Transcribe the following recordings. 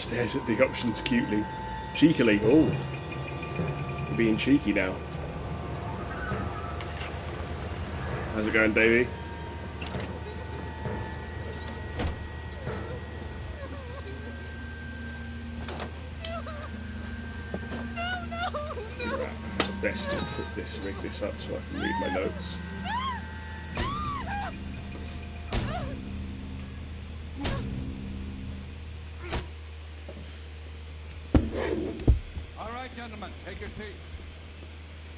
Stares at the options cutely. Cheekily. Oh. Being cheeky now. How's it going, Davey? Best to rig this up so I can read my notes. All right, gentlemen, take your seats.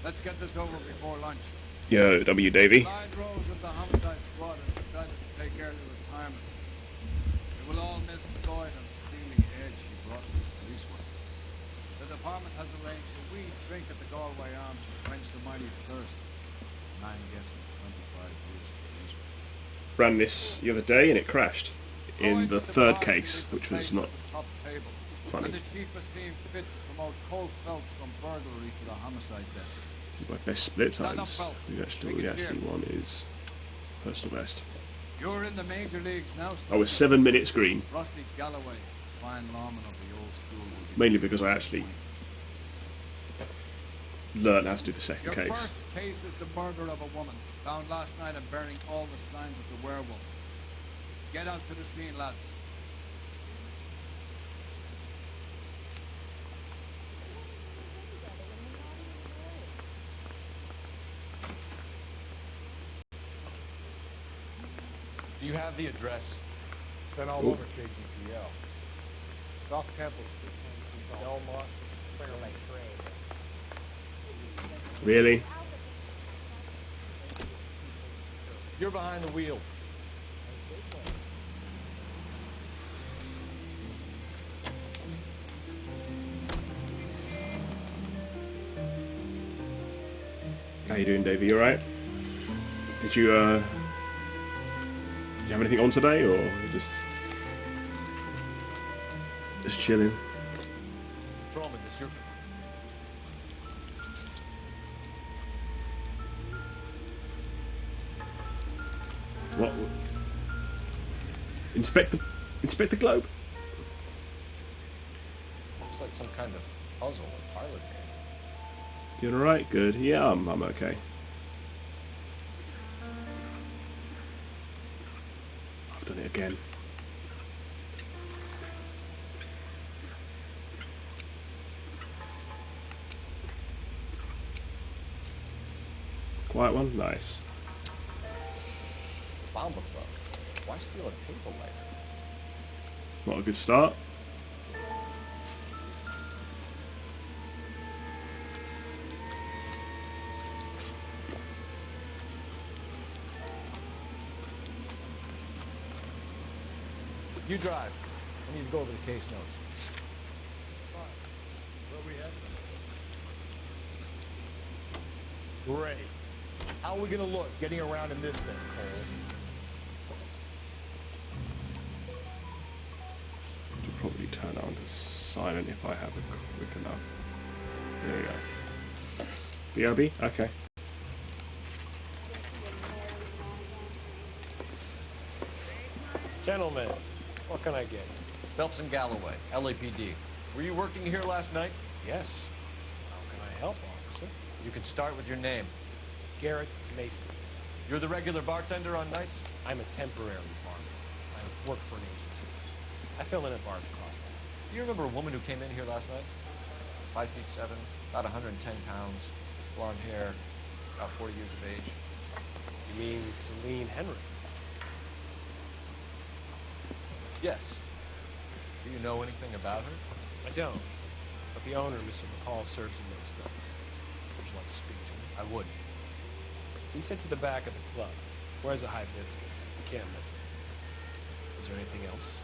Let's get this over before lunch. Yo, W. Davey. Clyde Rose of the homicide squad has decided to take early retirement. We will all miss Floyd and the steely edge she brought to this police work. The department has arranged a wee drink at the Galway Arms to quench the mighty thirst. Man gets from 25 years of police work. Ran this the other day and it crashed in the third case, which was not funny. And the chief has seen fit to promote Cole Phelps from burglary to the homicide desk. This is my best split times. We actually won is personal best. You're in the major leagues now, I was 7 minutes green. Rusty Galloway, fine lawman of the old school. Mainly because I actually learned how to do the second Your case. first case is the murder of a woman, found last night and bearing all the signs of the werewolf. Get out to the scene, lads. Do you have the address? Been all over KGPL. It's off Temple Street. Belmont, Clear Lake Trail. Really? You're behind the wheel. How you doing, Davey? You alright? Did you have anything on today, or just chilling? Patrolman, this your... What? Inspect the globe? Looks like some kind of puzzle or parlor game. Doing alright? Good. Yeah, I'm okay. I've done it again. Quiet one? Nice. Bomba Club. Why steal a table lighter? Not a good start. You drive. I need to go over the case notes. Where we at? Great. How are we gonna look getting around in this thing, Cole? Should probably turn on to silent if I have it quick enough. There we go. BRB? Okay. Gentlemen, what can I get? Phelps and Galloway, LAPD. Were you working here last night? Yes. How can I help, officer? You can start with your name. Garrett Mason. You're the regular bartender on nights? I'm a temporary barman. I work for an agency. I fill in at bars across town. Do you remember a woman who came in here last night? 5'7", about 110 pounds, blonde hair, about 40 years of age. You mean Celine Henry? Yes. Do you know anything about her? I don't. But the owner, Mr. McCall, serves in those nights. Would you like to speak to him? I would. He sits at the back of the club. Wears a hibiscus. You can't miss him. Is there anything else?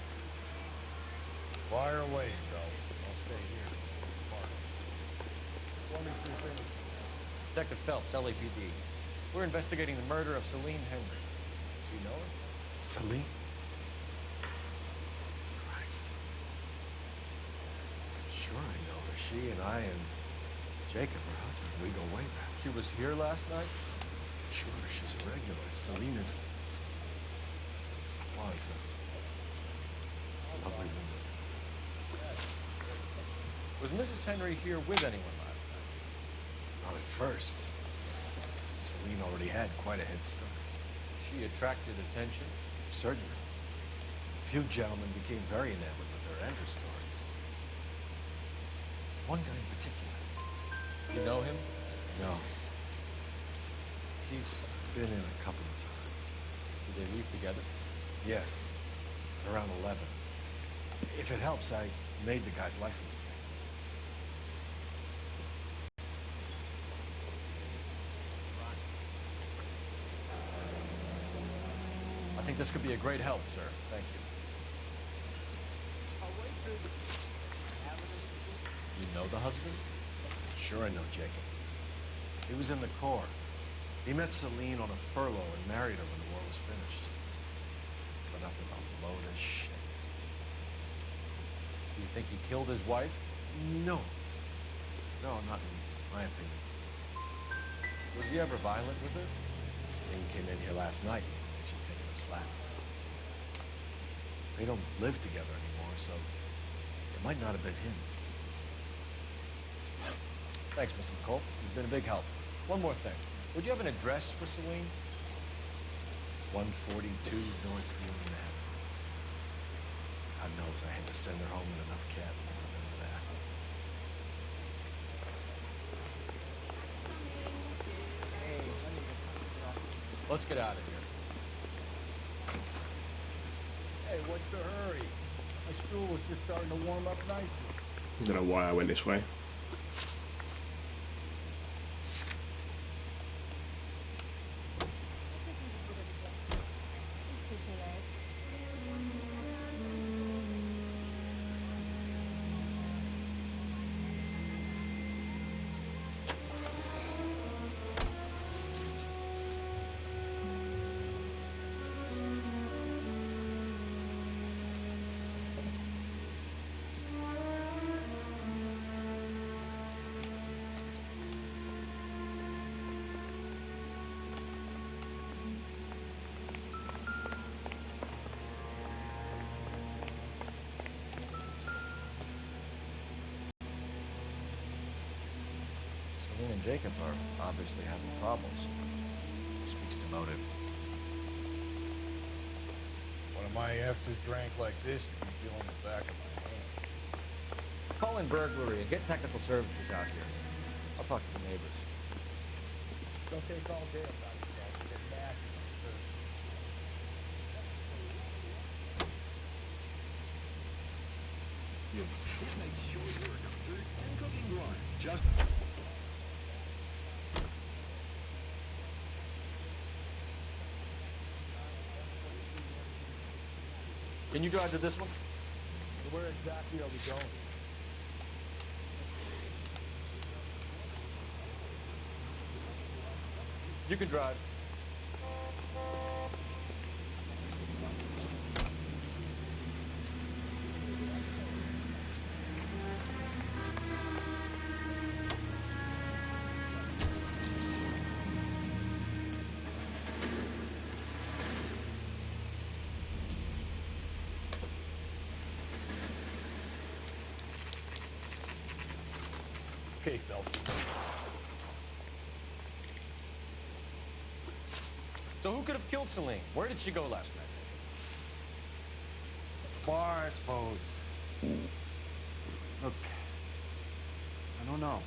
Fire away, fellas. I'll stay here. Detective Phelps, LAPD. We're investigating the murder of Celine Henry. Do you know her? Celine? Christ. Sure I know her. She and I and Jacob, her husband, we go way back. She was here last night? Sure, she's a regular. Celine was a lovely woman. Was Mrs. Henry here with anyone last night? Not at first. Celine already had quite a head start. She attracted attention. Certainly. Few gentlemen became very enamored with her and her stories. One guy in particular. You know him? No. He's been in a couple of times. Did they leave together? Yes. Around 11. If it helps, I made the guy's license plate. I think this could be a great help, sir. Thank you. You know the husband? Sure I know Jacob. He was in the Corps. He met Celine on a furlough and married her when the war was finished. Put up with a load of shit. Do you think he killed his wife? No. No, not in my opinion. Was he ever violent with her? Celine came in here last night. She'd taken a slap. They don't live together anymore, so it might not have been him. Thanks, Mr. McCall. You've been a big help. One more thing. Would you have an address for Celine? 142 North Union Avenue. God knows I had to send her home in enough cabs to remember that. Let's get out of here. Hey, what's the hurry? My stool was just starting to warm up nicely. I don't know why I went this way. Celine and Jacob are obviously having problems. It speaks to motive. One of my F's drank like this, you'd be feeling the back of my hand. Call in burglary and get technical services out here. I'll talk to the neighbors. Don't take all day about it, guys. Get back. Can you drive to this one? So where exactly are we going? You can drive. Okay, Phelps. So who could have killed Celine? Where did she go last night? Bar, I suppose. Look, I don't know.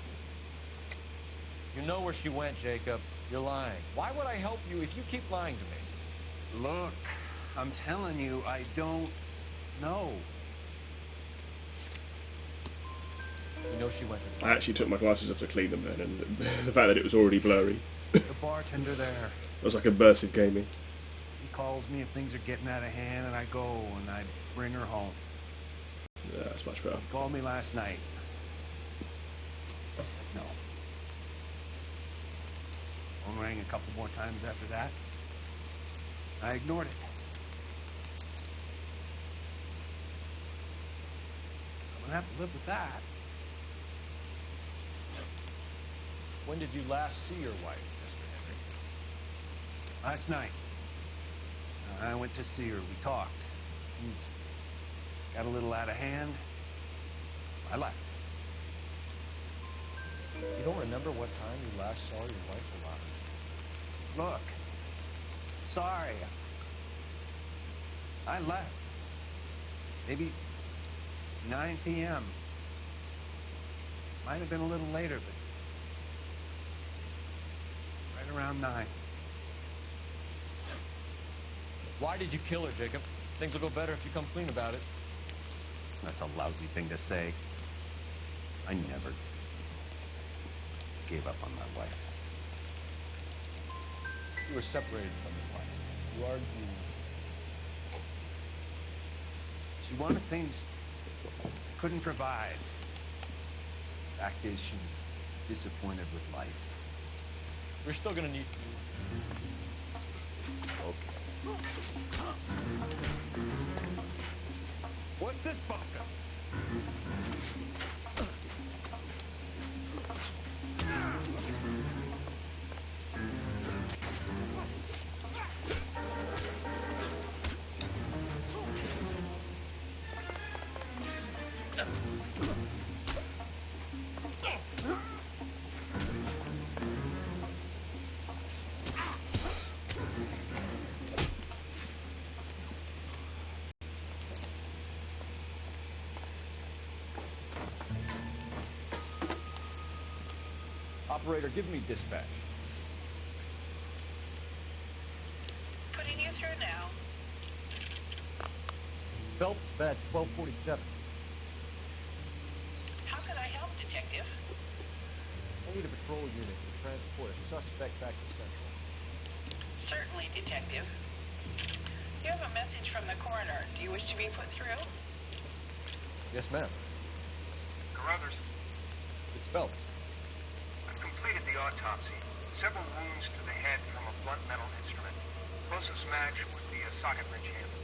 You know where she went, Jacob. You're lying. Why would I help you if you keep lying to me? Look, I'm telling you, I don't know. You know she went to the I actually took my glasses off to clean them then, and the fact that it was already blurry. The bartender there, It was like immersive gaming. he calls me if things are getting out of hand, and I go and I bring her home. Yeah, that's much better. He called me last night. I said no. Phone rang a couple more times after that. I ignored it. I'm gonna have to live with that. When did you last see your wife, Mr. Henry? Last night, I went to see her. We talked. Things got a little out of hand. I left. You don't remember what time you last saw your wife alive? Look. Sorry. I left. Maybe 9 p.m. Might have been a little later, but right around 9. Why did you kill her, Jacob? Things will go better if you come clean about it. That's a lousy thing to say. I never gave up on my wife. You were separated from your wife. You argued. She wanted things I couldn't provide. Fact is, she was disappointed with life. We're still gonna need. Okay. What's this bunker? Operator, give me dispatch. Putting you through now. Phelps, badge 1247. How can I help, Detective? I need a patrol unit to transport a suspect back to Central. Certainly, Detective. You have a message from the coroner. Do you wish to be put through? Yes, ma'am. Carruthers, It's Phelps. I've completed the autopsy. Several wounds to the head from a blunt metal instrument. Closest match would be a socket wrench handle.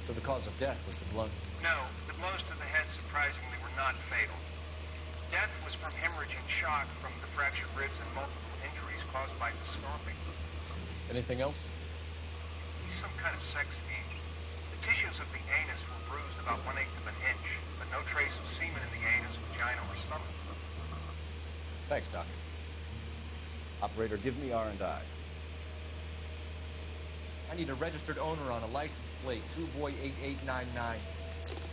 For the cause of death with the blunt. No, the blows to the head surprisingly were not fatal. Death was from hemorrhaging shock from the fractured ribs and multiple injuries caused by the stomping. Anything else? He's some kind of sex fiend. The tissues of the anus were bruised about 1/8 of an inch, but no trace of semen in the anus, vagina, or stomach. Thanks, Doc. Operator, give me R&I. I need a registered owner on a license plate, 2boy8899.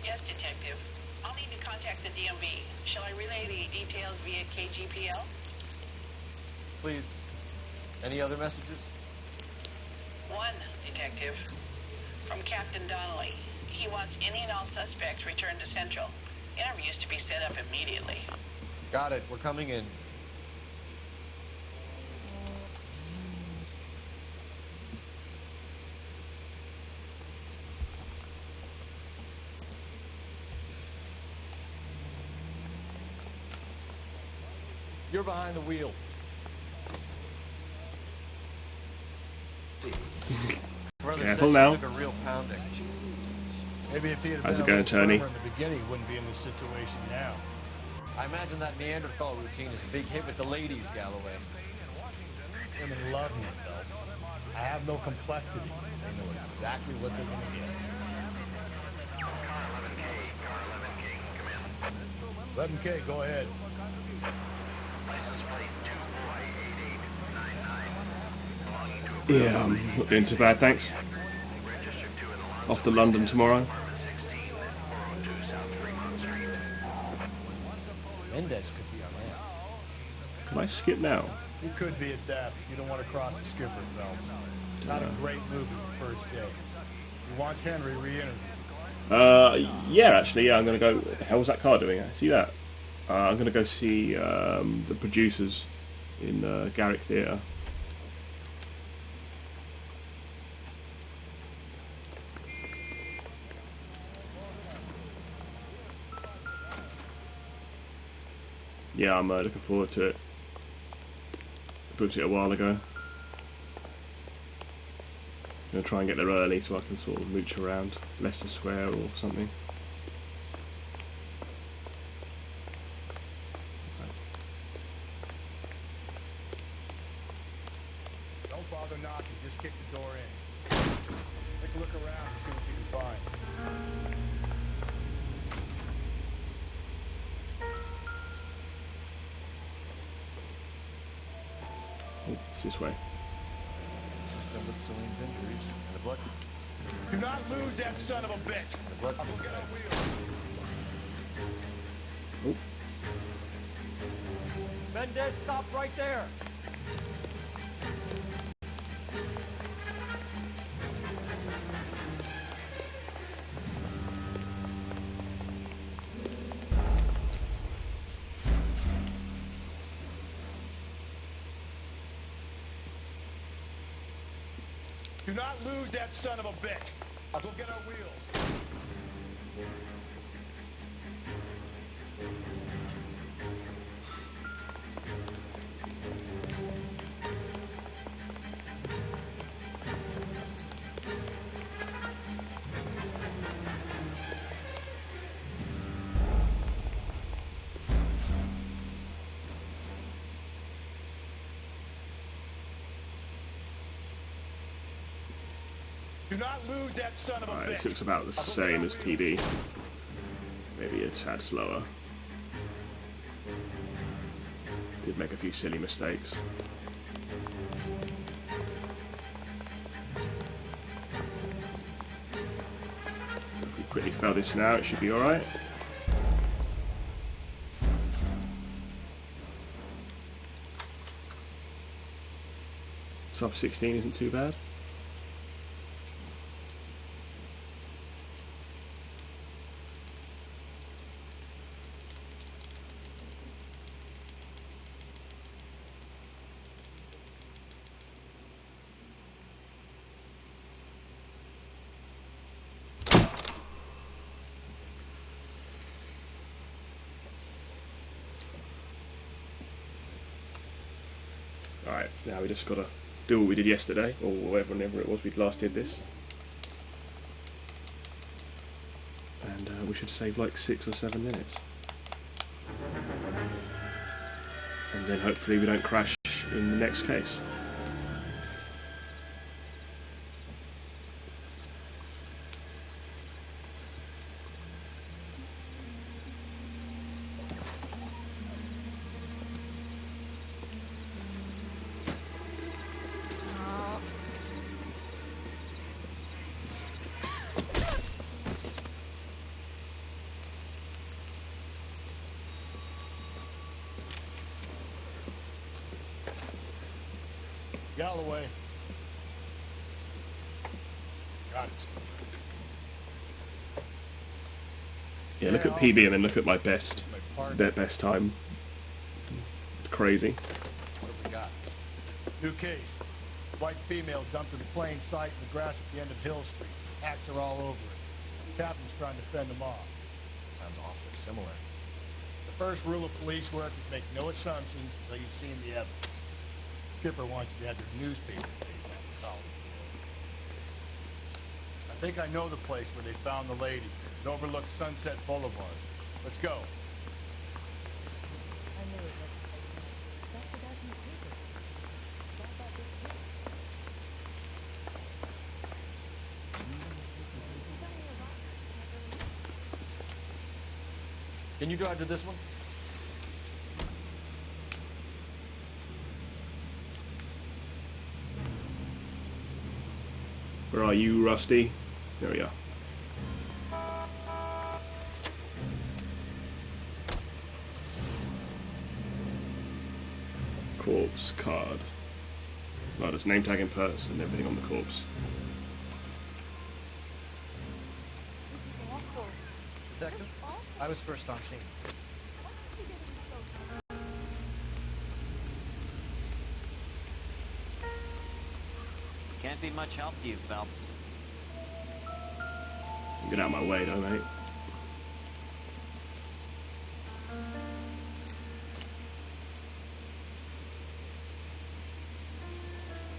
Yes, Detective. I'll need to contact the DMV. Shall I relay the details via KGPL? Please. Any other messages? One, Detective. From Captain Donnelly. He wants any and all suspects returned to Central. Interviews to be set up immediately. Got it. We're coming in. You're behind the wheel. Brother Careful said now. she took a real pounding. Maybe if he had How's been it going, a little Tony? firmer in the beginning, he wouldn't be in this situation now. I imagine that Neanderthal routine is a big hit with the ladies, Galloway. Women love me, Phil. I have no complexity. They know exactly what they're going to get. 11K, go ahead. Yeah, I'm not doing too bad, thanks. Off to London tomorrow. Mendez could be on land. Can I skip now? You could be at that, but you don't want to cross the skipper, Phelps. Not a great move as the first day. He wants Henry re-interviewed. Yeah, actually, yeah, I'm going to go... How was that car doing? See that? I'm going to go see the producers in Garrick Theatre. Yeah, I'm looking forward to it. I booked it a while ago. I'm going to try and get there early so I can sort of mooch around Leicester Square or something. Don't bother knocking, just kick the door in. Take a look around and see what you can find. It's this way. Consistent with Celine's injuries and the blood. Do not lose that son of a bitch. The blood. I'll go get our wheels. Oh, Mendez, stop right there. Do not lose that son of a bitch. I'll go get our wheels. Do not lose that son of a alright, bitch. this looks about the same as PD. Maybe a tad slower. Did make a few silly mistakes. If we quickly fail this now, it should be alright. Top 16 isn't too bad. Alright, now we just gotta do what we did yesterday, or whenever it was we last did this. And we should save like 6 or 7 minutes. And then hopefully we don't crash in the next case. Galloway. Got it. Yeah, look at PB and then look at my best time. It's crazy. What have we got? New case. White female dumped in plain sight in the grass at the end of Hill Street. Hats are all over it. Captain's trying to fend them off. Sounds awfully similar. The first rule of police work is make no assumptions until you've seen the evidence. Skipper wants you to have your newspaper face on the solid floor. I think I know the place where they found the lady. It overlooks Sunset Boulevard. Let's go. I knew it wasn't. That's the guy's newspaper. It's all about this kid. Can you drive to this one? Where are you, Rusty? There we are. Corpse card. Well, there's name tag and purse and everything on the corpse. Detective, I was first on scene. Can't be much help to you, Phelps. Get out of my way, though, mate.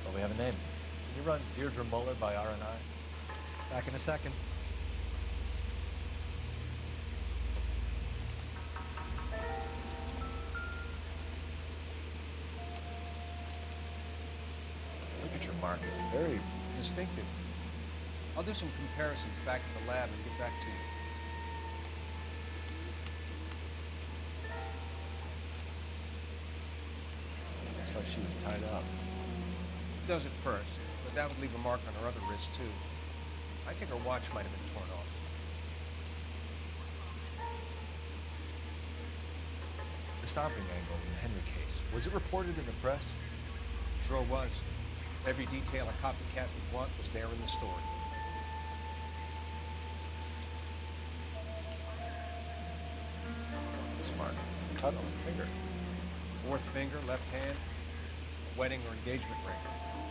Well, we have a name. Can you run Deirdre Muller by R&I? Back in a second. Look at your mark. Very distinctive. I'll do some comparisons back at the lab and get back to you. Looks like she was tied up. does it first, but that would leave a mark on her other wrist, too. I think her watch might have been torn off. The stomping angle in the Henry case, was it reported in the press? Sure was. Every detail a copycat would want was there in the story. What's this mark? Cut on the finger. Fourth finger, left hand, wedding or engagement ring,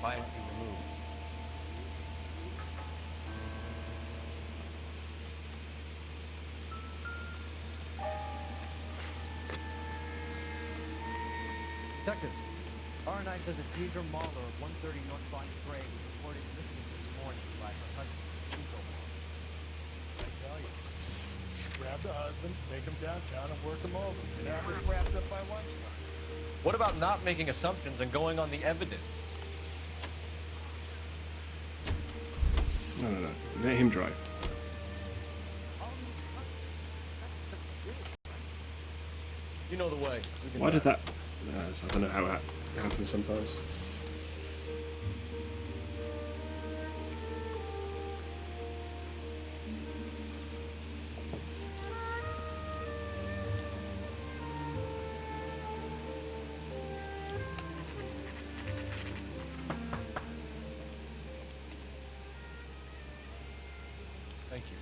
violently removed. Detectives, R&I says that Deidre Mahler of 130 North Bonnie Gray was reported missing this morning by her husband, Rico Mahler. I tell you, grab the husband, take him downtown, and work him over. And have this wrapped up by lunchtime. What about not making assumptions and going on the evidence? No. Let him drive. You know the way. Why did that... I don't know how that happens sometimes. Thank you.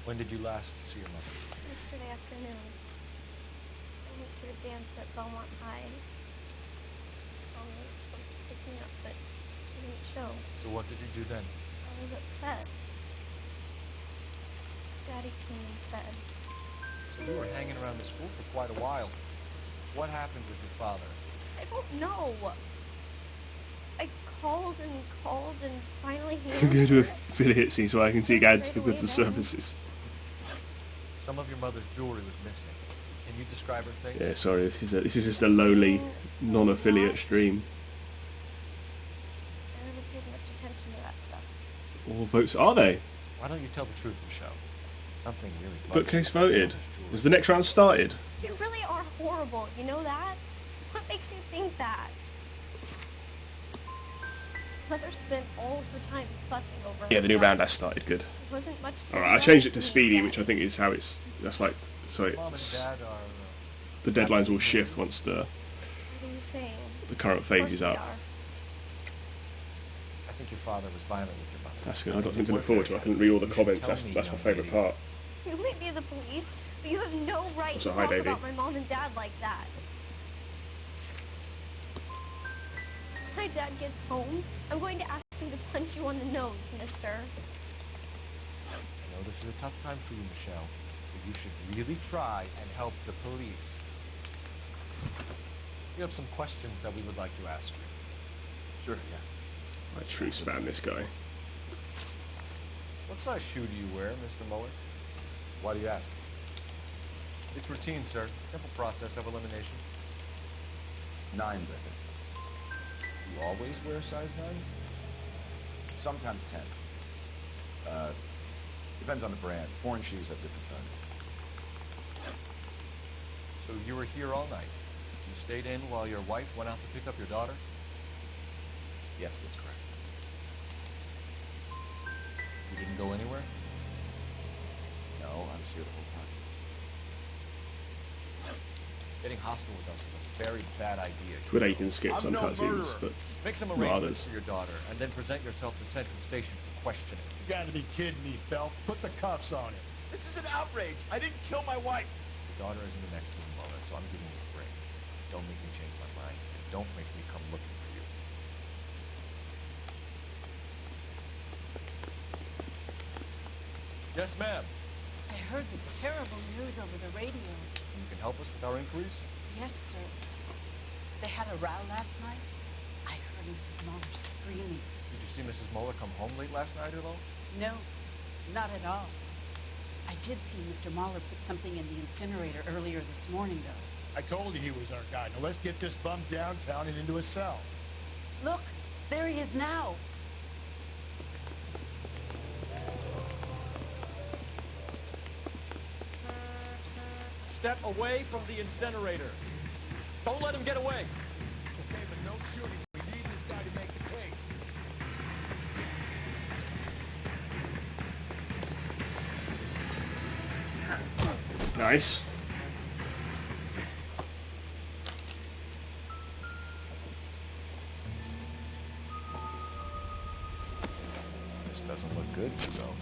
When did you last see your mother? Yesterday afternoon. I went to a dance at Belmont High. Mom was supposed to pick me up, but she didn't show. So what did you do then? I was upset. Daddy came instead. So you were hanging around the school for quite a while. What happened with your father? I don't know. I called and finally he I'm going to answered. affiliate scene so I can see ads for goods and services. Some of your mother's jewelry was missing. Can you describe her things? Yeah, sorry, this is just a lowly, non-affiliate stream. I never paid much attention to that stuff. All votes are they? Why don't you tell the truth, Michelle? Something really Bookcase voted. Has the next round started? You really are horrible, you know that? What makes you think that? Mother spent all her time fussing over Yeah, the new herself. round has started. Good. There wasn't much to Alright, I be changed done it to for me speedy, yet. which I think is how it's. That's like. So Mom and it's, Dad are... the deadlines will shift once the What are you saying? current phase is Of up. course I think your father was violent with your mother. That's good. I've got something to look forward to. I can read all the You should comments. tell That's me, my young favourite lady. part. we are. You may be the police, but you have no right Also, to hi, talk baby. about my mom and dad like that. If my dad gets home, I'm going to ask him to punch you on the nose, mister. I know this is a tough time for you, Michelle, but you should really try and help the police. We have some questions that we would like to ask you. Sure, yeah. I true spam this guy. What size shoe do you wear, Mr. Mueller? Why do you ask? It's routine, sir. Simple process of elimination. 9s, I think. You always wear size 9s? Sometimes 10s. Depends on the brand. Foreign shoes have different sizes. So you were here all night. You stayed in while your wife went out to pick up your daughter? Yes, that's correct. You didn't go anywhere? No, I was here the whole time. Getting hostile with us is a very bad idea. Twitter, you can skip I'm some no cutscenes, murderer. but Make some not arrangements others. for your daughter, and then present yourself to Central Station for questioning. You gotta be kidding me, Phelps. Put the cuffs on him. This is an outrage. I didn't kill my wife. Your daughter is in the next room, Mueller, so I'm giving you a break. Don't make me change my mind, and don't make me come looking for you. Yes, ma'am. I heard the terrible news over the radio. You can help us with our inquiries? Yes, sir. They had a row last night. I heard Mrs. Mahler screaming. Did you see Mrs. Mueller come home late last night at all? No, not at all. I did see Mr. Mahler put something in the incinerator earlier this morning, though. I told you he was our guy. Now let's get this bum downtown and into a cell. Look, there he is now. step away from the incinerator. Don't let him get away. Okay, but no shooting. We need this guy to make the case. Nice. This doesn't look good, Hugo.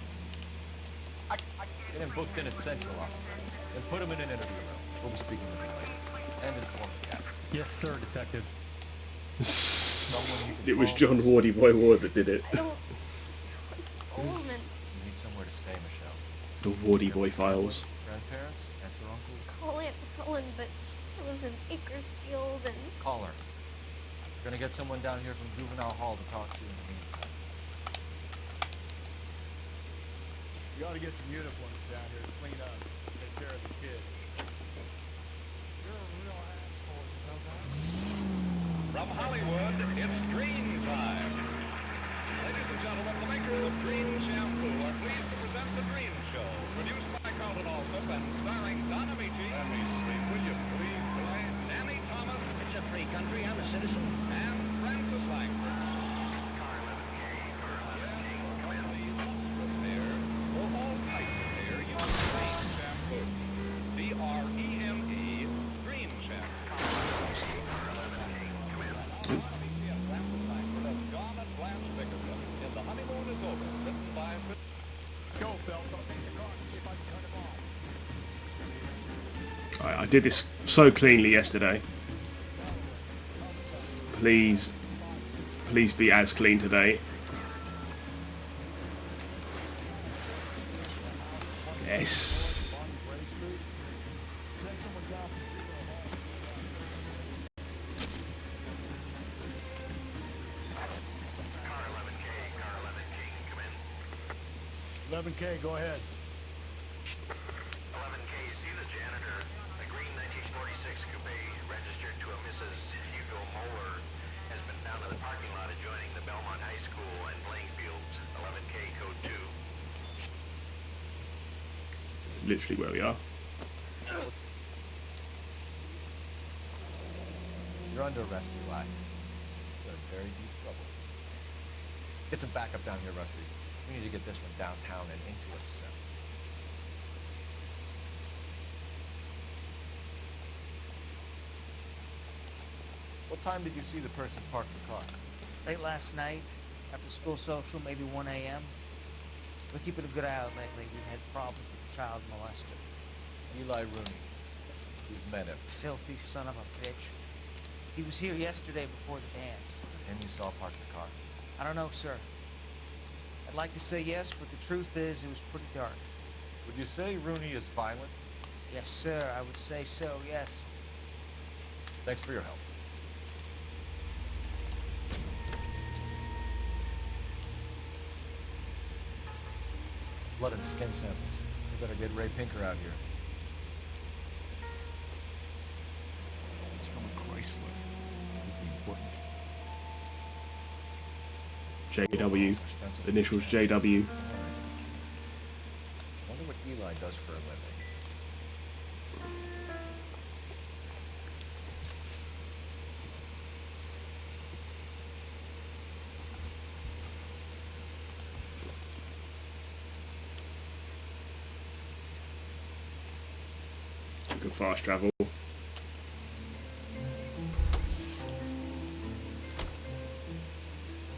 Get him booked in at Central, officer. Then put him in an interview room. We'll be speaking with him later. And inform the captain. Yes, sir, Detective. It was John Wardy Boy Ward that did it. I don't want home and You need somewhere to stay, Michelle. The Wardy Boy files. Grandparents? Aunts or uncles? call Aunt Helen, but she lives in Bakersfield and... Call her. We're gonna get someone down here from Juvenile Hall to talk to you in the meantime. You ought to get some uniforms down here to clean up, take care of the kids. You're a real asshole, you know that? From Hollywood, it's Green Time. Ladies and gentlemen, the makers of Green Shampoo are pleased to present The Green Show, produced by Carlton Alsop and starring Don Amici, William Lee, Danny Thomas, it's a free country, I'm a citizen, and Francis Langford. I did this so cleanly yesterday. Please be as clean today. Yes. Car 11K, come in. 11K, go ahead. 11K, see the janitor. A green 1946 coupe registered to a Mrs. Hugo Moeller has been found in the parking lot adjoining the Belmont High School and playing fields. 11K, code 2. It's literally where we are. You're under arrest, Eli. You're in very deep trouble. Get some backup down here, Rusty. We need to get this one downtown and into a cell. What time did you see the person park the car? Late last night, after school social, maybe 1 a.m. We're keeping a good eye out lately. We've had problems with a child molester. Eli Rooney. You've met him. Filthy son of a bitch. He was here yesterday before the dance. Was it him you saw park the car? I don't know, sir. I'd like to say yes, but the truth is it was pretty dark. Would you say Rooney is violent? Yes, sir. I would say so, yes. Thanks for your help. Blood and skin samples. We better get Ray Pinker out here. It's from a Chrysler. Could be important. JW. Initials JW. Wonder what Eli does for a living. Good fast travel.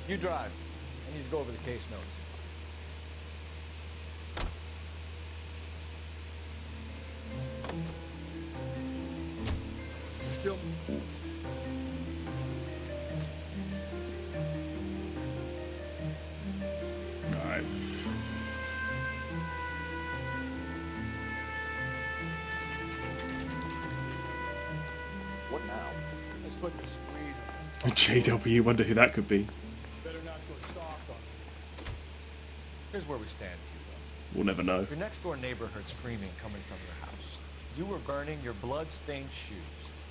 You drive. I need to go over the case notes. Still. Alright. What now? Let's put the squeeze on. JW, wonder who that could be. Better not go soft on it. Here's where we stand, Hugo. We'll never know. Your next door neighbor heard screaming coming from your house. You were burning your blood-stained shoes.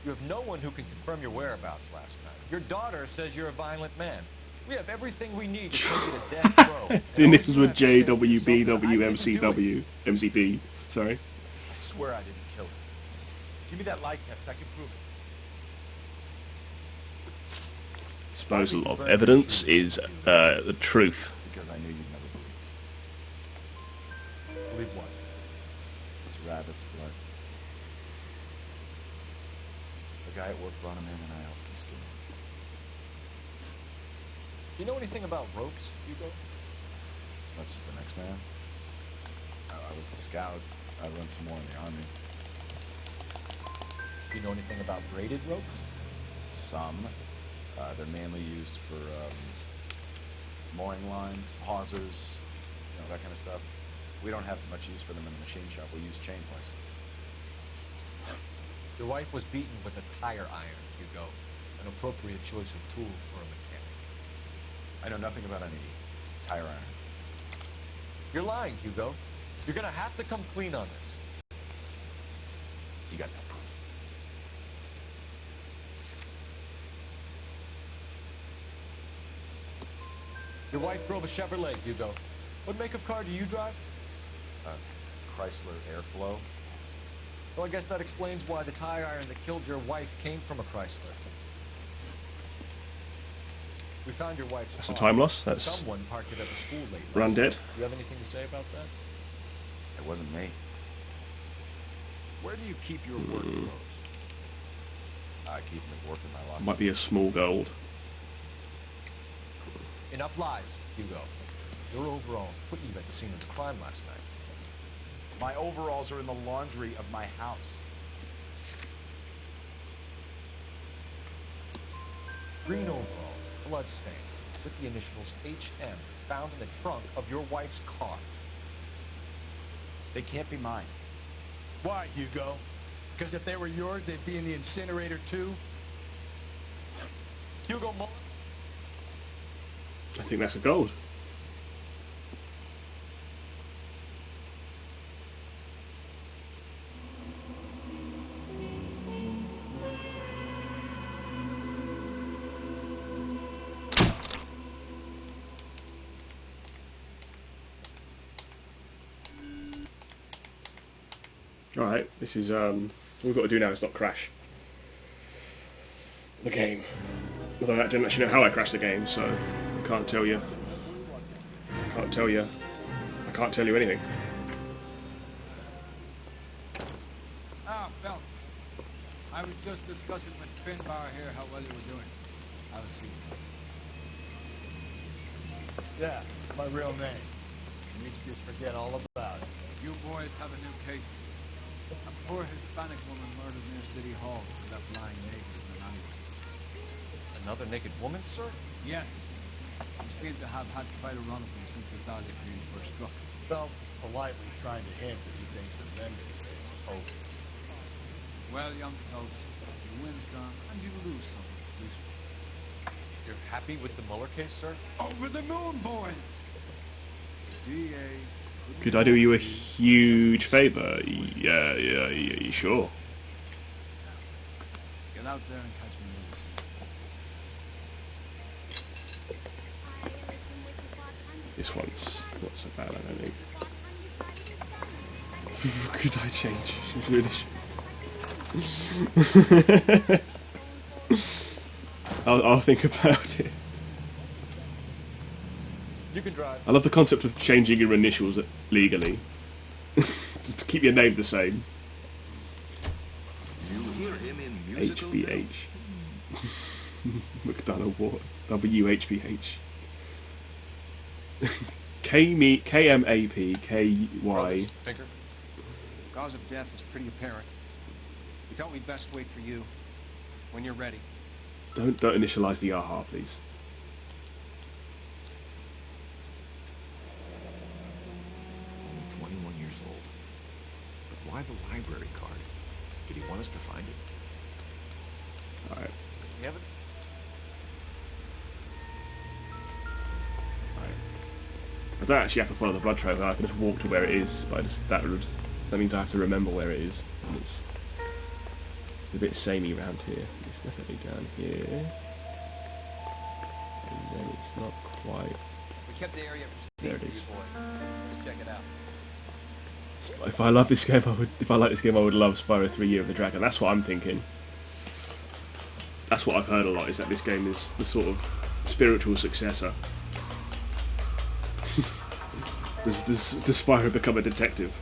You have no one who can confirm your whereabouts last night. Your daughter says you're a violent man. We have everything we need to take you to death row. The initials were JWBWMCW. MCP. Sorry. I swear I didn't kill her. Give me that lie test. I can prove it. Disposal of evidence is the truth. Because I knew you'd never believe. Believe what? It's rabbit's blood. The guy at work brought him in and I helped him skin him. You know anything about ropes, Hugo? As much as the next man. I was a scout. I run some more in the army. Do you know anything about braided ropes? Some. They're mainly used for mooring lines, hawsers, that kind of stuff. We don't have much use for them in the machine shop. We use chain hoists. Your wife was beaten with a tire iron, Hugo. An appropriate choice of tool for a mechanic. I know nothing about any tire iron. You're lying, Hugo. You're gonna have to come clean on this. You got no proof. Your wife drove a Chevrolet, Hugo. What make of car do you drive? Chrysler Airflow. So I guess that explains why the tire iron that killed your wife came from a Chrysler. We found your wife's That's car. a time loss. That's Someone parked it at the school late. run dead. Do you have anything to say about that? It wasn't me. Where do you keep your work clothes? I keep them at work in my locker. Might be a small gold. Enough lies, Hugo. Your overalls put you at the scene of the crime last night. My overalls are in the laundry of my house. Green overalls, bloodstained, with the initials HM found in the trunk of your wife's car. They can't be mine. Why, Hugo? Because if they were yours, they'd be in the incinerator too? Hugo Muller? I think that's a gold. Alright, this is, what we've got to do now is not crash the game. Although I didn't actually know how I crashed the game, so I can't tell you. I can't tell you anything. Fellas. I was just discussing with Finbar here how well you were doing. Have a seat. Yeah, my real name. You need to just forget all about it. You boys have a new case. A poor Hispanic woman murdered near City Hall, left lying naked in an alleyway. Another naked woman, sir? Yes. You seem to have had quite a run of them since the Dahlia feud first struck. Phelps is politely trying to hint that he thinks the vendor is over. Well, young folks, you win some and you lose some. You're happy with the Mueller case, sir? Over the moon, boys! The DA... Could I do you a huge favour? Yeah, sure. Get out there and catch me when you see. This one's not so bad, I don't think. Could I change? Really I'll think about it. You can drive. I love the concept of changing your initials legally. Just to keep your name the same. You hear him in musical HBH. McDonough Ward. WHBH. KMAP Tinker. Cause of death is pretty apparent. We thought we'd best wait for you when you're ready. Don't initialize the AHA, please. Only 21 years old. But why the library card? Did he want us to find it? Alright. You have it? I don't actually have to follow the blood trail. I can just walk to where it is. But that means I have to remember where it is. And it's a bit samey around here. It's definitely down here. And then it's not quite. We kept the area There pristine it for is. you boys. Let's check it out. If I love this game, if I like this game, I would love Spyro 3: Year of the Dragon. That's what I'm thinking. That's what I've heard a lot, is that this game is the sort of spiritual successor. Does Spyro become a detective?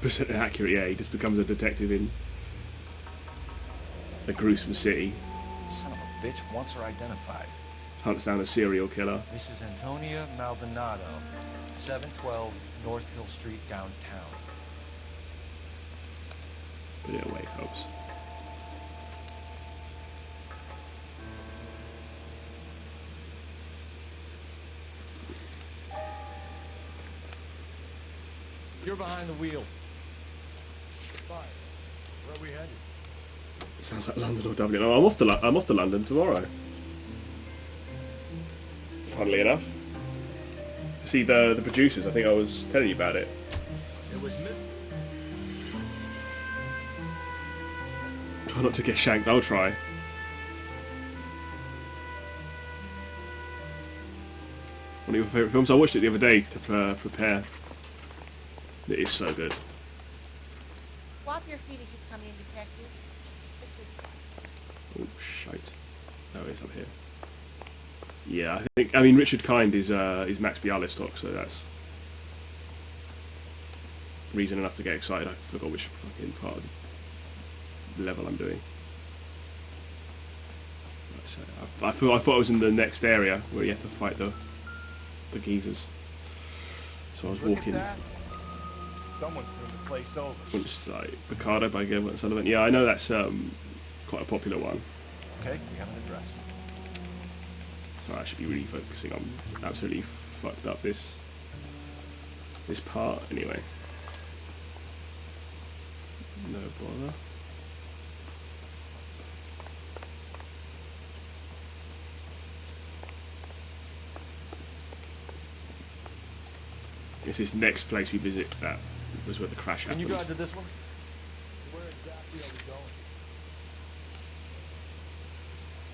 %, accurate, yeah, he just becomes a detective in a gruesome city. Son of a bitch wants her identified. Hunts down a serial killer. Mrs. Antonia Maldonado, 712 North Hill Street, downtown. Put it away, folks. You're behind the wheel. Fine. Where are we headed? Sounds like London or Dublin. Oh, I'm off to London tomorrow. Funnily enough, to see the producers. I think I was telling you about it. It was Try not to get shanked. I'll try. One of your favourite films. I watched it the other day to prepare. It is so good. Swap your feet if you come in, detectives. Oh shite! No, it's up here. Yeah, I mean Richard Kind is Max Bialystock, so that's reason enough to get excited. I forgot which fucking part of the level I'm doing. Right, so I thought I was in the next area where you have to fight the geezers. So I was walking. Someone's doing the place over. It's like Picardo by Gilbert and Sullivan. Yeah, I know that's quite a popular one. Okay, we have an address. So I should be really focusing on absolutely fucked up this part anyway. No bother. It's this next place we visit that was where the crash happened. Can you guide to this one? Where exactly are we going?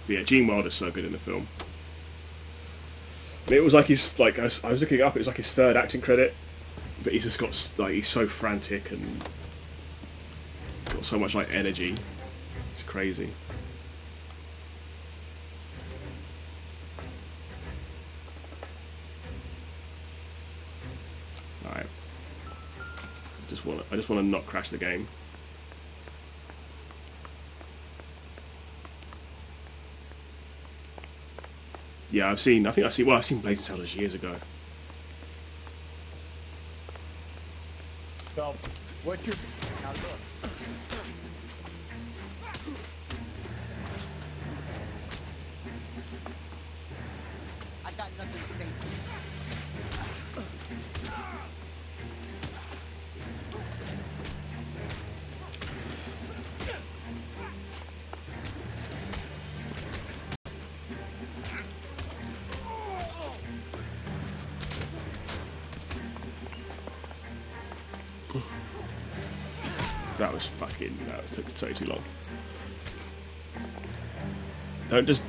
But yeah, Gene Wilder's so good in the film. And it was like I was looking it up. It was like his third acting credit, but he's just got he's so frantic and got so much energy. It's crazy. Alright. I just want to not crash the game. Yeah, I've seen Blazing Saddles years ago. So, what's your... Now look. I got nothing to say. That took so too long. Don't just...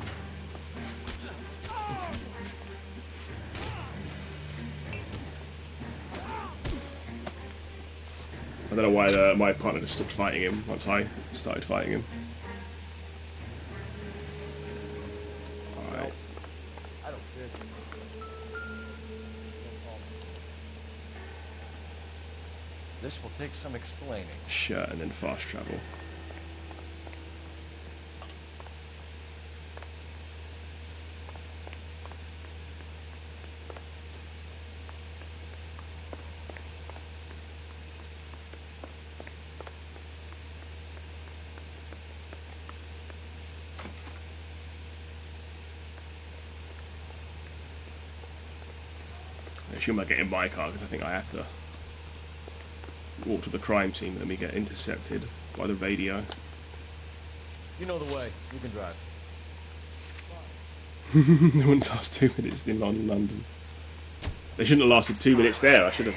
I don't know why my partner just stopped fighting him once I started fighting him. Alright. I don't care. This will take some explaining. Sure, and then fast travel. I assume I get in my car because I think I have to walk to the crime scene, but then we get intercepted by the radio. You know the way. You can drive. They wouldn't last 2 minutes in London. They shouldn't have lasted 2 minutes there. I should have.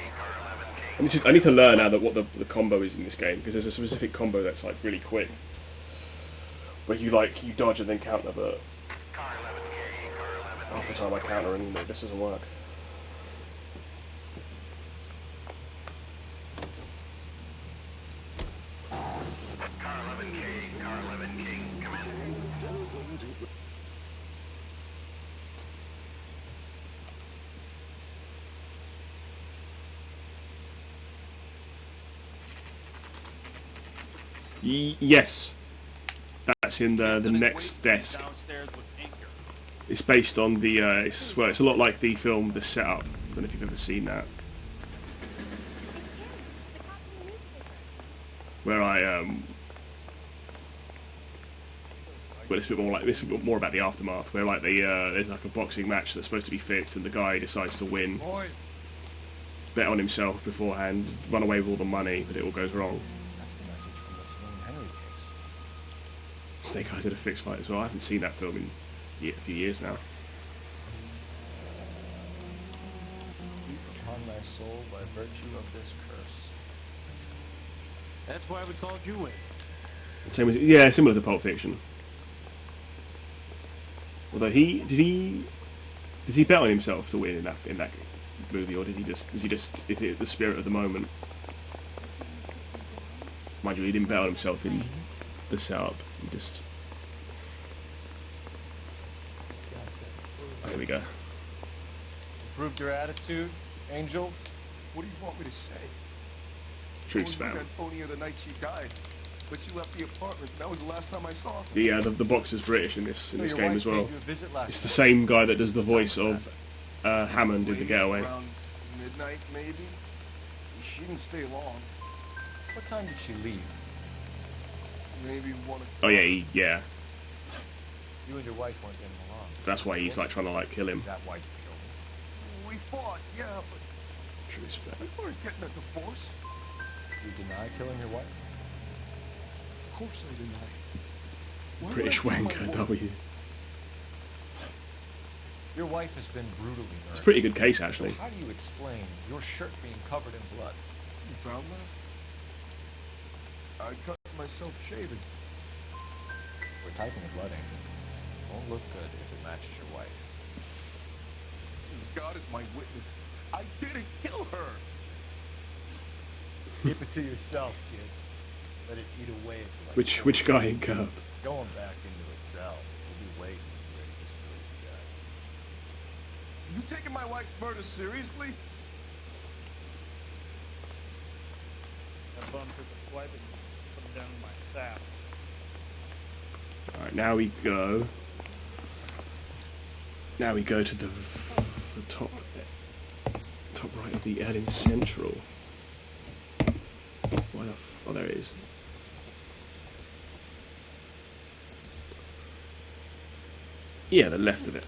I need to learn now that what the combo is in this game, because there's a specific combo that's like really quick, where you dodge and then counter, but half the time I counter and this doesn't work. Yes, that's in the next desk. It's based on the. It's a lot like the film The Setup. I don't know if you've ever seen that. Where well, it's a bit more like this. A bit more about the aftermath, where like there's like a boxing match that's supposed to be fixed, and the guy decides to win. Bet on himself beforehand, run away with all the money, but it all goes wrong. Snake Eyes did a fixed fight as well. I haven't seen that film in a few years now. Keep upon thy soul by virtue of this curse. That's why we called you in. Same as similar to Pulp Fiction. Although does he bet on himself to win in that movie, or is it the spirit of the moment? Mind you, he didn't bet on himself in The Setup. You just... There we go. Improved your attitude, Angel? What do you want me to say? Truth spam. Antonia the night she died, but she left the apartment. That was the last time I saw her. The boxer's British in this game as well. It's the night. Same guy that does the voice of Hammond in The Getaway. Around midnight, maybe. She didn't stay long. What time did she leave? Maybe 1 o'clock. Oh yeah. You and your wife weren't getting along. That's why he's like trying to like kill him. That why you killed him? We fought, yeah, but True spam. we weren't getting a divorce. You deny killing your wife? Of course I deny. Why would British I kill my wanker wife? W. Your wife has been brutally murdered. It's a pretty good case actually. So how do you explain your shirt being covered in blood? You found that? I cut myself shaving. We're typing a blood angel. Won't look good if it matches your wife. As God is my witness, I didn't kill her. Keep it to yourself, kid. Let it eat away at you. Like Which guy in Curb? Going back into a cell. We'll be waiting for you to destroy you guys. You taking my wife's murder seriously? That bum took a wipe and put him down in my saddle. Alright, now we go. Now we go to the top right of the Ellen Central. Oh, there it is. Yeah, the left of it.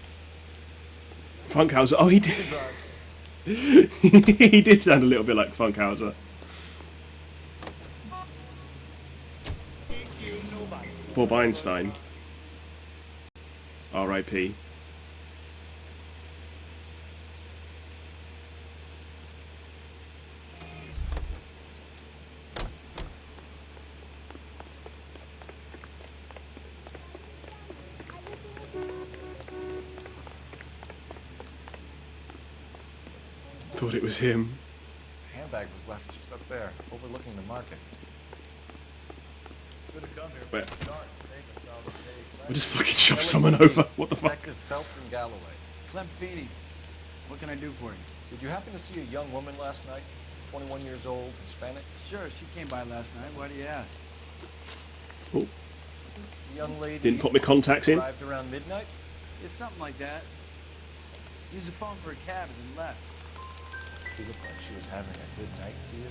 Funkhauser. Oh, he did. He did sound a little bit like Funkhauser. Bob Einstein. R.I.P. Thought it was him. The handbag was left just up there, overlooking the market. Where? I just fucking shoved someone over. What the fuck? Detective Felton Galloway. Clem Feeney, what can I do for you? Did you happen to see a young woman last night? 21 years old, Hispanic? Sure, she came by last night. Why do you ask? Oh. The young lady Didn't put my contacts in. arrived around midnight? It's something like that. Used the phone for a cab and then left. She looked like she was having a good night to you.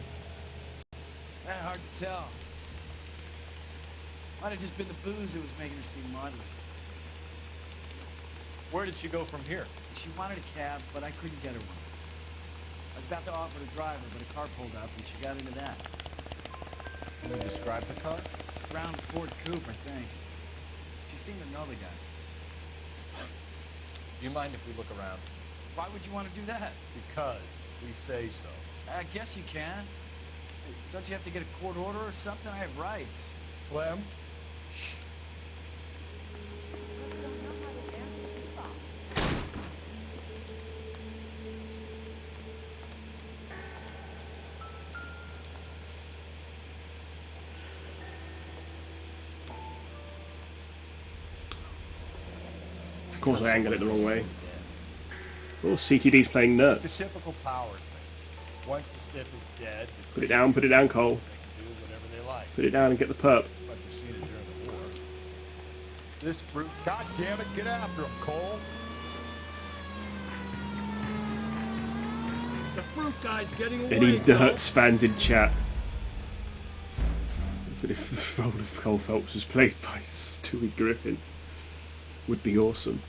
Hard to tell. Might have just been the booze that was making her seem maudlin. Where did she go from here? She wanted a cab, but I couldn't get her one. was about to offer to drive her, but a car pulled up and she got into that. Can you describe the car? Brown Ford Coupe, I think. She seemed to know the guy. Do you mind if we look around? Why would you want to do that? Because we say so. I guess you can. Hey, don't you have to get a court order or something? I have rights. Clem? Shh. Of course I angled it the wrong way. Oh, CTD's playing nerds. It's a typical power thing. Once the stiff is dead, Put it down, Cole. they can do whatever they like. Put it down and get the perp. Like you've seen it during the war. This brute, God damn it, get after him, Cole. The fruit guy's getting away. Any Nerds fans in chat? But if the role of Cole Phelps was played by Stewie Griffin, would be awesome.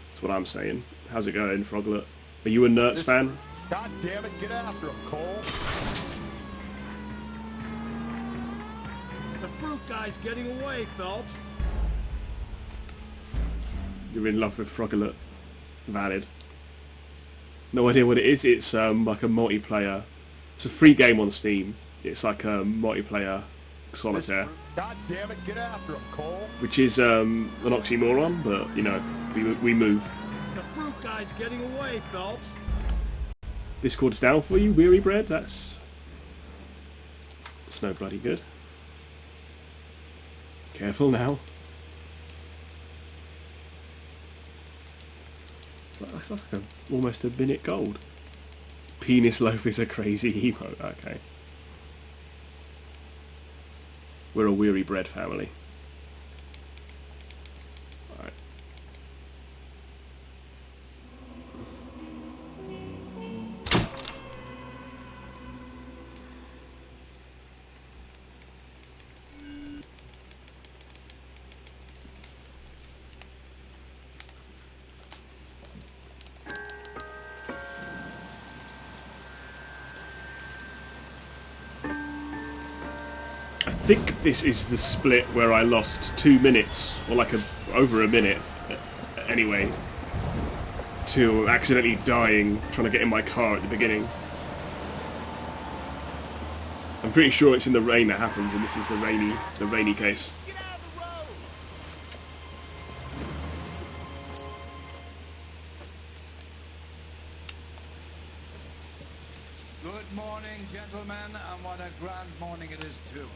That's what I'm saying. How's it going, Froglet? Are you a Nerds fan? God damn it, get after him, Cole. The fruit guy's getting away, Phelps. You're in love with Froglet. Valid. No idea what it is. It's like a multiplayer. It's a free game on Steam. It's like a multiplayer solitaire. God damn it, get after him, Cole. Which is an oxymoron, but you know, we move. The fruit guy's getting away, Phelps. Discord's down for you, Weary Bread. That's no bloody good. Careful now. That's like almost a minute gold. Penis loaf is a crazy emo. Okay. We're a Weary Bread family. Alright. I think this is the split where I lost 2 minutes, or like over a minute, anyway, to accidentally dying trying to get in my car at the beginning. I'm pretty sure it's in the rain that happens, and this is the rainy case. Good morning, gentlemen, and what a grand morning it is too.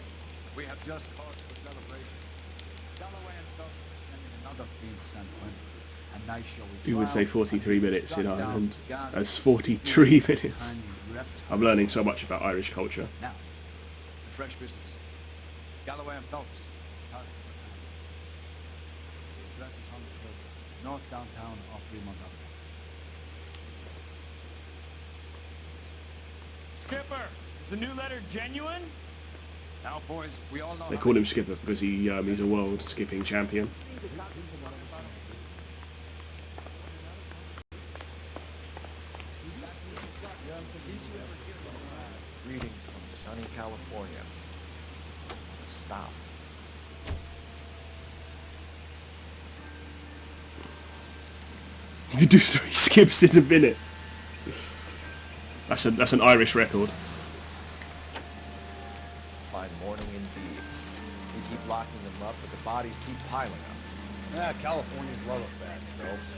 We have just cause for celebration. Galloway and Phelps are sending another fiend to San Quentin. A nice show. Who would say 43 minutes in Ireland? That's 43 minutes. I'm learning so much about Irish culture. Now, the fresh business. Galloway and Phelps. The task is at hand. The address is on the production. North downtown off Fremont Avenue. Skipper, is the new letter genuine? Now, boys, we all know They call him Skipper because he's a world skipping champion. Greetings from sunny California. Stop. You can do 3 skips in a minute. That's an Irish record. Fine morning indeed. We keep locking them up, but the bodies keep piling up. Yeah, Californians love a fat, Phelps.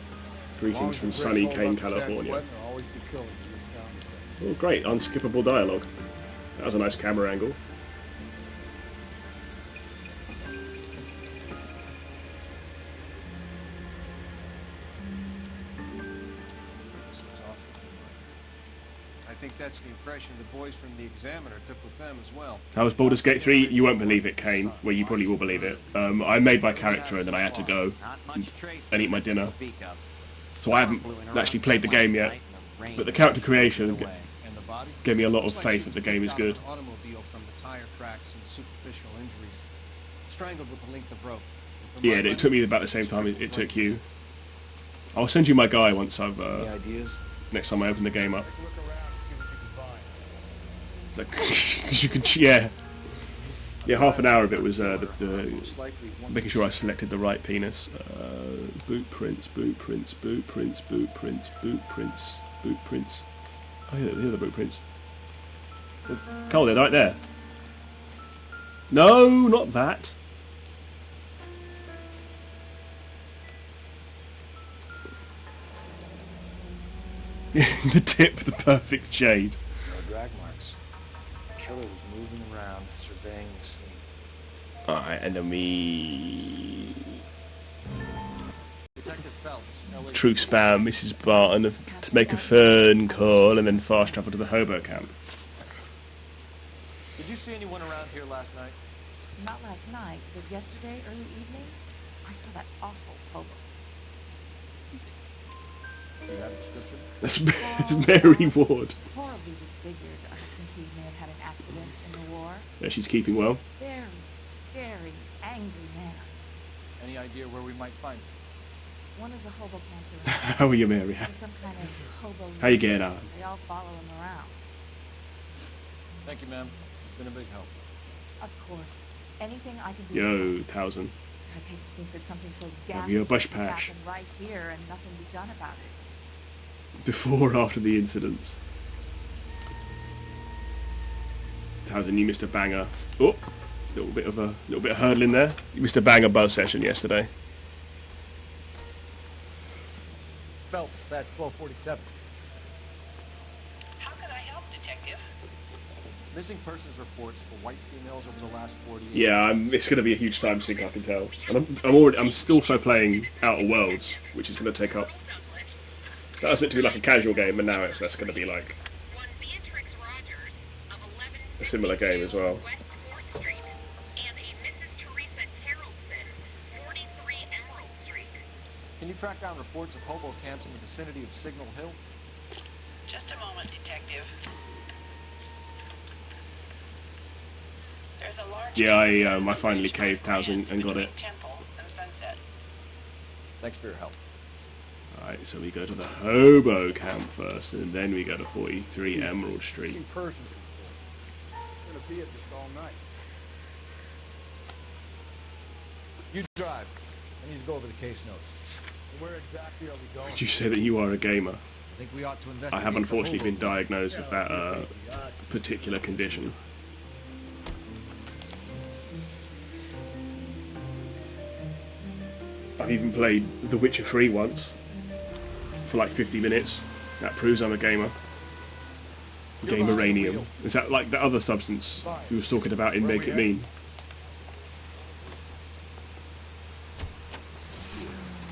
Greetings from sunny Kane, California. There'll always be killers in this town, he said. Oh, great, unskippable dialogue. That was a nice camera angle. I think that's the impression the boys from the Examiner took with them as well. How was Baldur's Gate 3? You won't believe it, Kane. Well, you probably will believe it. I made my character and then I had to go and eat my dinner. So I haven't actually played the game yet. But the character creation gave me a lot of faith that the game is good. Automobile from the tire cracks and superficial injuries, strangled with a length of rope. Yeah, it took me about the same time it took you. I'll send you my guy once I've Any ideas? next time I open the game up. Take a look around and see what you can find. It's like, 'cause you can, yeah, half an hour of it was the making sure I selected the right penis. Boot prints, boot prints, boot prints, boot prints, boot prints, boot prints. Oh yeah, here are the boot prints. Oh, they're right there. No, not that. The tip, the perfect shade. No drag marks. The killer was moving around, surveying the scene. Alright, and then we... Detective Phelps, LA. True spam Mrs. Barton to make a phone call and then fast travel to the hobo camp. Did you see anyone around here last night? Not last night, but yesterday, early evening, I saw that awful hobo. Do you have a description? It's Mary Ward. Horribly disfigured. I think he may have had an accident in the war. Yeah, she's keeping well. Very scary, angry man. Any idea where we might find him? One of the hobo camps around. How are you, Mary? He's some kind of hobo. How you getting on? They all follow him around. Thank you, ma'am. It's been a big help. Of course. Anything I can do. Yo, Towson. I'd hate to think that something so Have ghastly you a bush could patch? happen right here and nothing be done about it. Before or after the incidents? Towson, you missed a banger. Oh, little bit of hurdling there. You missed a banger buzz session yesterday. Phelps, that 1247. How can I help, Detective? Missing persons reports for white females over the last 48 Yeah, it's going to be a huge time sink, I can tell. And I'm still also playing Outer Worlds, which is going to take up. That was meant to be like a casual game, and now that's going to be like a similar game as well. Can you track down reports of hobo camps in the vicinity of Signal Hill? Just a moment, Detective. There's a large Yeah, I finally caved Towson and got it. Temple and Sunset. Thanks for your help. Alright, so we go to the hobo camp first, and then we go to 43 Emerald Street. Missing persons reports. We're gonna be at this all night. You drive. I need to go over the case notes. Where exactly are we going? Did you say that you are a gamer? I think we ought to I investigate. have the unfortunately hobo been diagnosed with that particular condition. I've even played The Witcher 3 once, for like 50 minutes. That proves I'm a gamer. Gameranium. Is that like the other substance he was talking about in Make It Mean?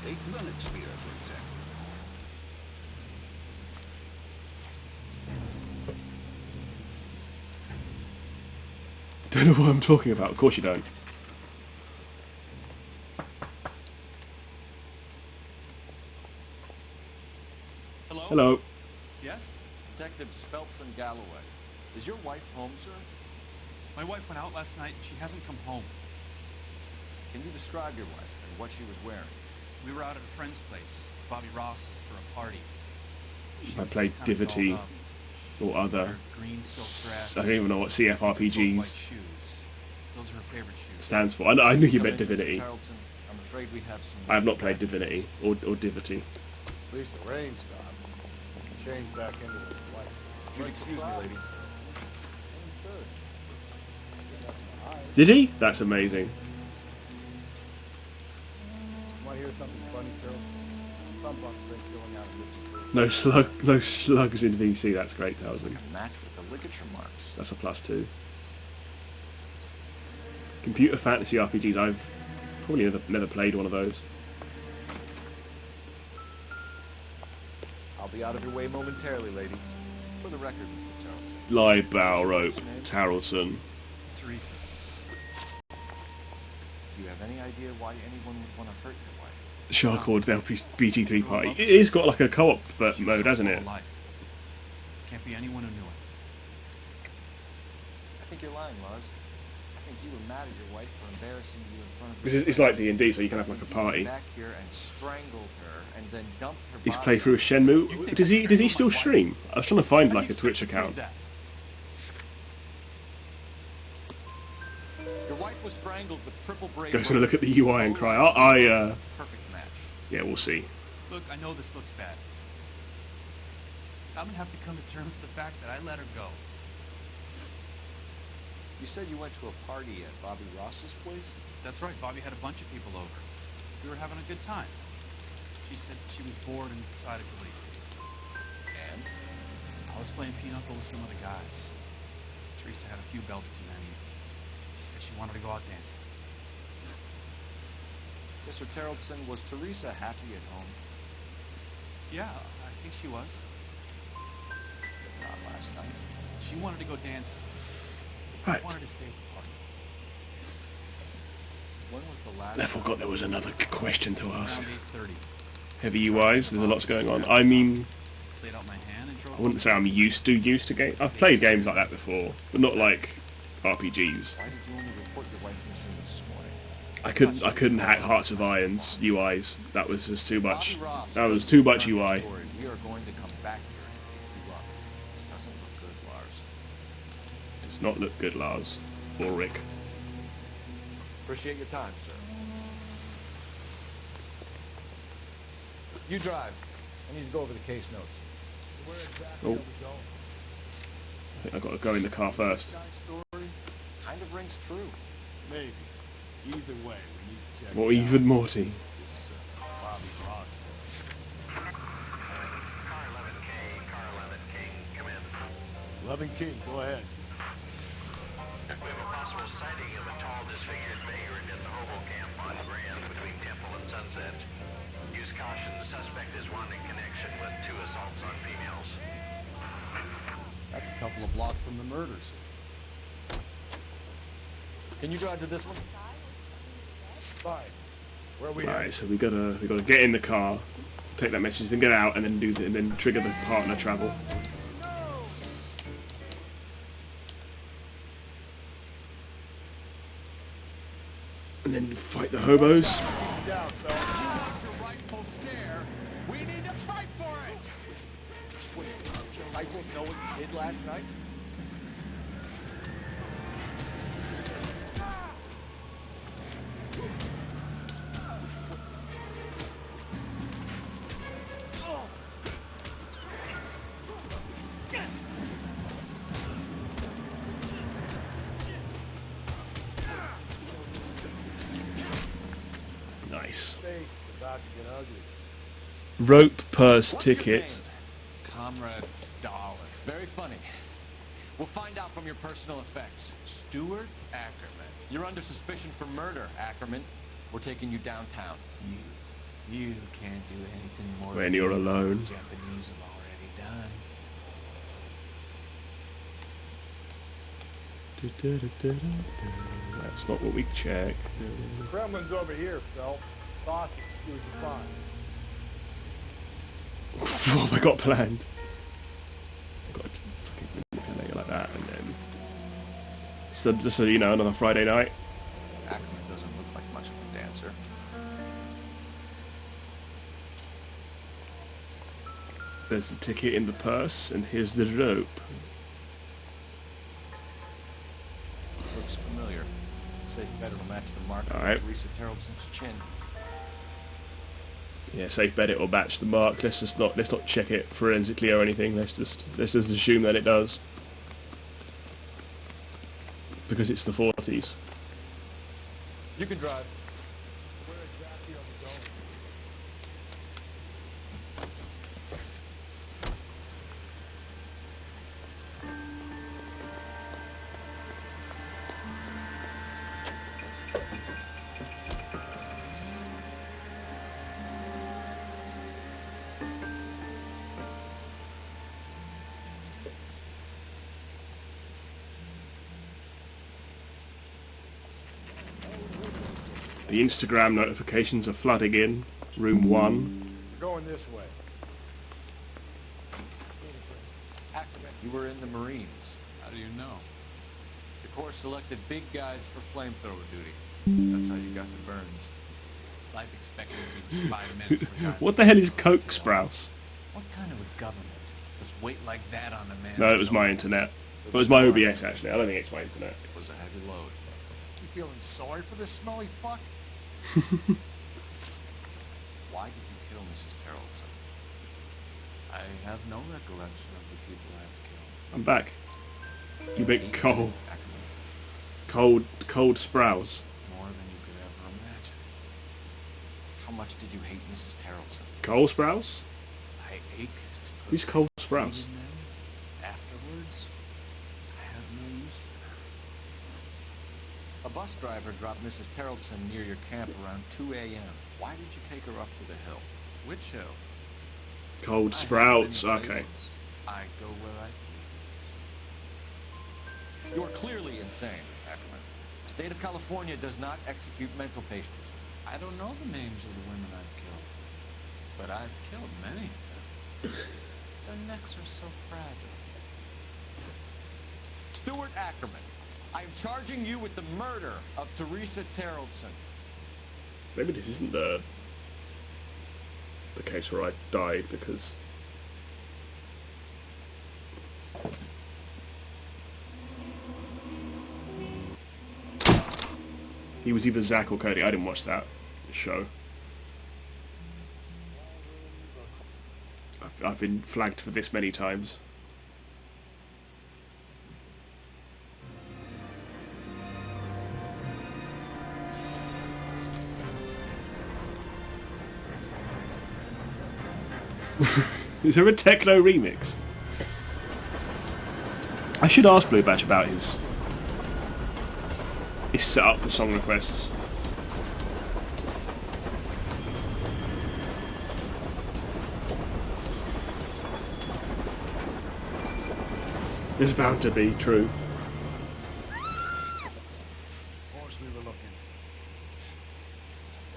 8 minutes here, for example. Don't know what I'm talking about. Of course you don't. Hello. Yes? Detectives Phelps and Galloway. Is your wife home, sir? My wife went out last night and she hasn't come home. Can you describe your wife and what she was wearing? We were out at a friend's place, Bobby Ross's, for a party. I played Divity or other. Green silk dress. I don't even know what CFRPGs white shoes. Those are her favorite shoes. stands for. I knew you meant Divinity. I'm afraid we have some... I have not played Divinity or Divity. At least the rain stopped. Change back into the light. If you'd excuse me, ladies. Did he? That's amazing. Want to hear something funny, Phil? Some bunks been going out and No slugs in VC. That's great, Towson. Match with the ligature marks. That's a +2. Computer fantasy RPGs. I've probably never played one of those. I'll be out of your way momentarily, ladies. For the record, Mr. Tarleton. Lie, bow, rope, Tarleton. Teresa. Do you have any idea why anyone would want to hurt your wife? Sharkord, the BT3 party. It has got like a co-op mode, hasn't it? Can't be anyone who knew it. I think you're lying, Lars. think you were mad at your wife for embarrassing you in front of Because it's like D&D, so you can have like a party. back here and strangled her and then dumped her He's body. playthrough of Shenmue. Does he still stream? I was trying to find like a Twitch account. Your wife was strangled with triple braid. Goes to look at the UI and cry. Perfect match. Yeah, we'll see. Look, I know this looks bad. I'm gonna have to come to terms with the fact that I let her go. You said you went to a party at Bobby Ross's place? That's right, Bobby had a bunch of people over. We were having a good time. She said she was bored and decided to leave. And? I was playing pinochle with some of the guys. Teresa had a few belts too many. She said she wanted to go out dancing. Mr. Terrellson, was Teresa happy at home? Yeah, I think she was. Not last night. She wanted to go dancing. Right. I wanted to stay at the party. When was the last I forgot there was another question to ask. Around 8:30. Heavy UIs, there's a lot going on. I mean, Played out my hand and drove. I wouldn't say I'm used to games. I've played games like that before, but not like RPGs. Why did you only report your wife missing this morning? I couldn't hack Hearts of Iron's UIs. That was just too much. That was too much UI. We are going to come back here and pick you up. This doesn't look good, Lars. Does not look good, Lars or Rick. Appreciate your time, sir. You drive. I need to go over the case notes. Where exactly Oh. are we going? I think I've got to go in the car first. Story? Kind of rings true. Maybe. Either way, we need to check Or it out. even Morty. This Bobby Ross Car 11K, Car 11 King, come in. 11 King, go ahead. We have a possible sighting of a tall, disfigured vagrant at the hobo camp on Grand between Temple and Sunset. Use caution, the suspect is wanting connection with 2 assaults on females. That's a couple of blocks from the murder scene. Can you drive to this one? Fine. Where are we Alright, so we gotta get in the car, take that message, then get out, and then trigger the partner travel. And then fight the hobos. Down, fella. Your rightful share. We need to fight for it. Wait, disciples know what you did last night? Nice. Space is about to get ugly. Rope purse What's your ticket. name? Comrade Stalin. Very funny. We'll find out from your personal effects. Stuart Ackerman. You're under suspicion for murder, Ackerman. We're taking you downtown. You can't do anything more When you're alone. Japanese have already done. That's not what we check. Kremlin's over here, Phil. Talk it. See what you find. What have I got planned? I've got to fucking manipulate it like that, and then just so you know, another Friday night. Ackerman doesn't look like much of a dancer. There's the ticket in the purse, and here's the rope. Looks familiar. Safe bet it'll match the mark All on right. Teresa Terrellson's chin. Yeah, safe bet it will match the mark. Let's not check it forensically or anything. Let's just assume that it does, because it's the 40s. You can drive. Where exactly are we going? The Instagram notifications are flooding in. Room 1. We're going this way. Ackerman, you were in the Marines. How do you know? The Corps selected big guys for flamethrower duty. That's how you got the burns. Life expectancy was 5 minutes for guys. What the hell is Coke Sprouse? What kind of a government puts weight like that on a man? No, it was my internet. It was my OBS, actually. I don't think it's my internet. It was a heavy load. You feeling sorry for this smelly fuck? Why did you kill Mrs. Terrellson? I have no recollection of the people I have killed. I'm back. You big cold Sprouse. More than you could ever imagine. How much did you hate Mrs. Terrellson? Cole Sprouse? I ached to put Who's Cole these Sprouse? seed in them. Afterwards, I had no use for her. A bus driver dropped Mrs. Terrellson near your camp around 2 a.m. Why did you take her up to the hill? Which hill? Cold I have Sprouts, many okay. places. I go where I please. You're clearly insane, Ackerman. The state of California does not execute mental patients. I don't know the names of the women I've killed, but I've killed many of them. Their necks are so fragile. Stuart Ackerman, I am charging you with the murder of Teresa Terrellson. Maybe this isn't the case where I died because he was either Zach or Cody. I didn't watch that show. I've been flagged for this many times. Is there a techno remix? I should ask Blue Batch about his setup for song requests. It's bound to be true. Of course we were looking.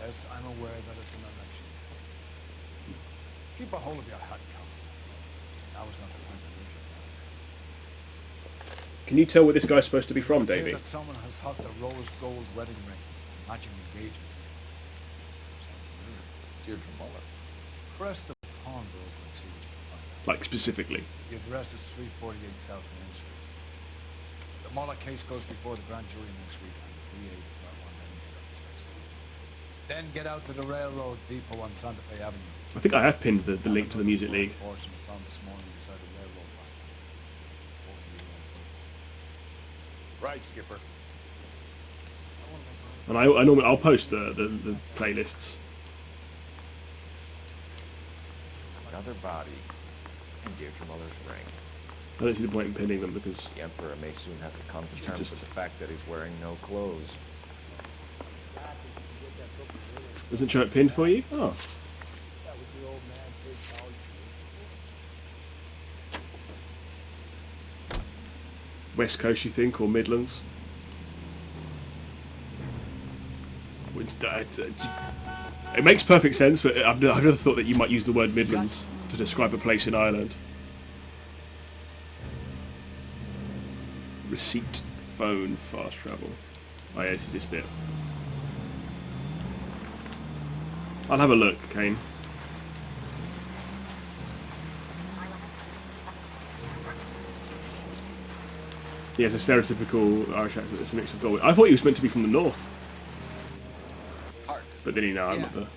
Yes, I'm aware that it's an election. Keep a hold of your hat, Counselor. Now is not the time to lose your mind. Can you tell where this guy's supposed to be from, I hear Davey? that someone has hooked a rose gold wedding ring, matching engagement ring. Sounds familiar. Deirdre Muller. Press the pawnbroker and see what you can find out. Like, specifically. The address is 348 South Main Street. The Muller case goes before the grand jury next week, and the DA does not want any get up his face. Then get out to the railroad depot on Santa Fe Avenue. I think I have pinned the link to the Music League. Unfortunately found this morning beside the railroad line. Right, Skipper. And I'll post the playlists. Another body in Deirdre Muller's ring. I don't see the point in pinning them because The Emperor may soon have to come to terms with the fact that he's wearing no clothes. doesn't show it pinned for you. Oh, West Coast, you think, or Midlands? It makes perfect sense, but I've never thought that you might use the word Midlands to describe a place in Ireland. Receipt, phone, fast travel. Oh yeah, this is this bit. I'll have a look, Kane. He has a stereotypical Irish accent. It's a mix of gold. I thought he was meant to be from the north. But then I'm not the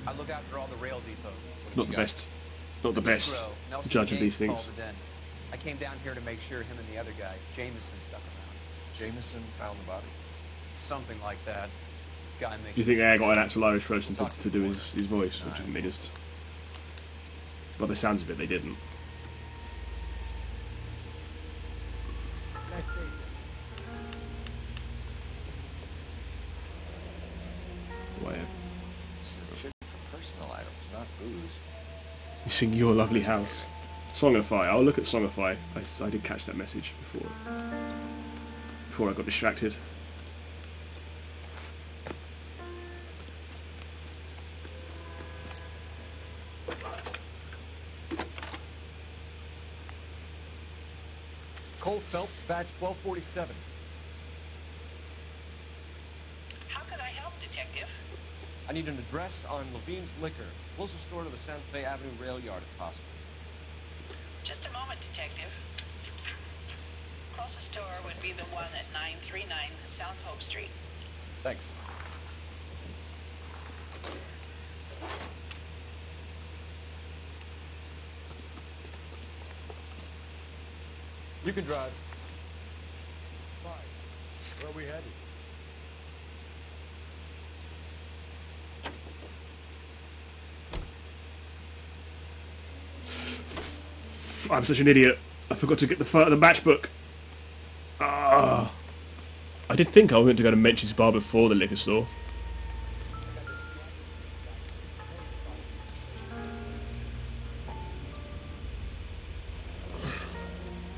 I look after all the rail depots. not the best judge of these things. I came down here to make sure him and the other guy, Jameson, stuck around. Jameson found the body? Something like that. Guy makes. Do you think I got an actual Irish person to do his voice, or didn't they just? By the sounds of it, they didn't. Whatever. This is a chick for personal items, not booze. You sing Your Lovely House. Songify. I'll look at Songify. I did catch that message before I got distracted. Cole Phelps, badge 1247. I need an address on Levine's Liquor, closest store to the Santa Fe Avenue rail yard if possible. Just a moment, Detective. Closest store would be the one at 939 South Hope Street. Thanks. You can drive. Fine. Where are we headed? I'm such an idiot. I forgot to get the matchbook. Ah. I did think I was going to go to Menchie's Bar before the liquor store.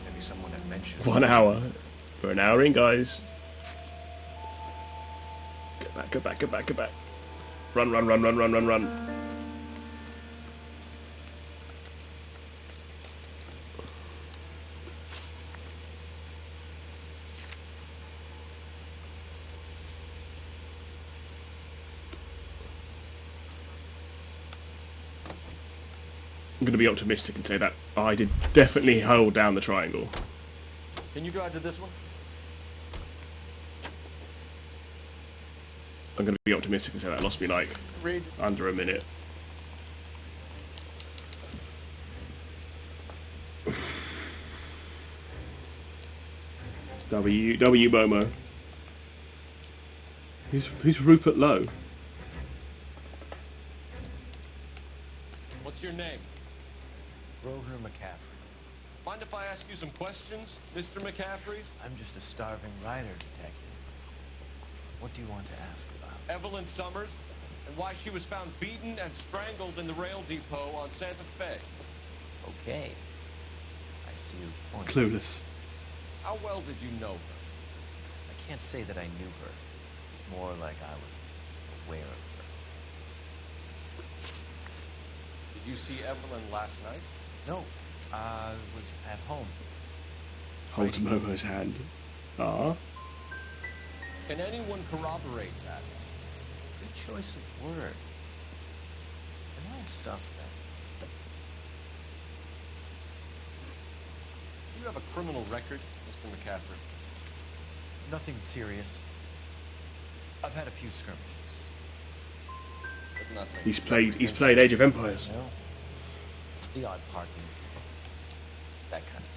Maybe someone had mentioned. 1 hour. We're an hour in, guys. Go back. Run. I'm going to be optimistic and say that I did definitely hold down the triangle. Can you drive to this one? I'm going to be optimistic and say that lost me like under a minute. W Momo. Who's Rupert Lowe? What's your name? Grover McCaffrey. Mind if I ask you some questions, Mr. McCaffrey? I'm just a starving writer, detective. What do you want to ask about? Evelyn Summers, and why she was found beaten and strangled in the rail depot on Santa Fe. Okay. I see your point. Clueless. How well did you know her? I can't say that I knew her. It's more like I was aware of her. Did you see Evelyn last night? No. I was at home. Hold to Momo's hand. Ah. Can anyone corroborate that? Good choice of word. Am I a suspect? Do you have a criminal record, Mr. McCaffrey? Nothing serious. I've had a few skirmishes. But nothing. He's played Age of Empires. No. The odd parking ticket. That kind of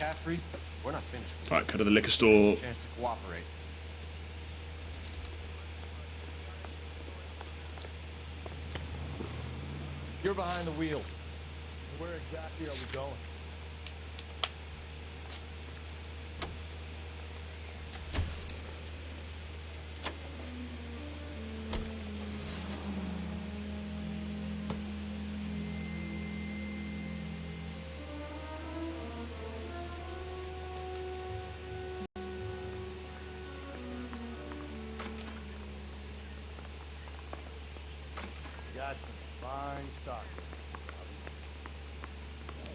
stuff. McCaffrey, we're not finished. Right, cut to the liquor store. Chance to cooperate. You're behind the wheel. Where exactly are we going? Got some fine stock.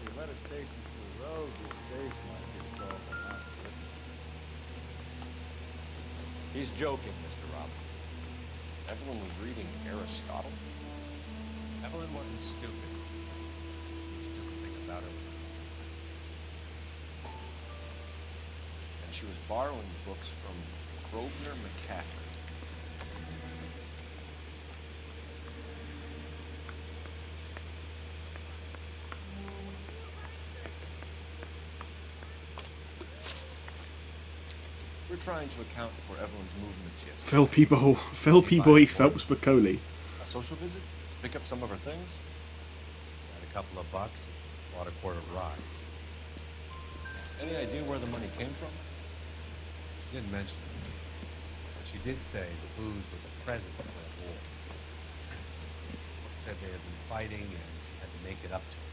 You let us take you to the road, your space might get soft and not good. He's joking, Mr. Robbins. Evelyn was reading Aristotle. Evelyn wasn't stupid. The stupid thing about her was And she was borrowing books from Grosvenor McCaffrey. We're trying to account for Evelyn's movements yesterday. Felpy boy Phelps Macaulay. A social visit to pick up some of her things? Had a couple of bucks, bought a quart of rye. Any idea where the money came from? She didn't mention it. But she did say the booze was a present for the war. She said they had been fighting and she had to make it up to him.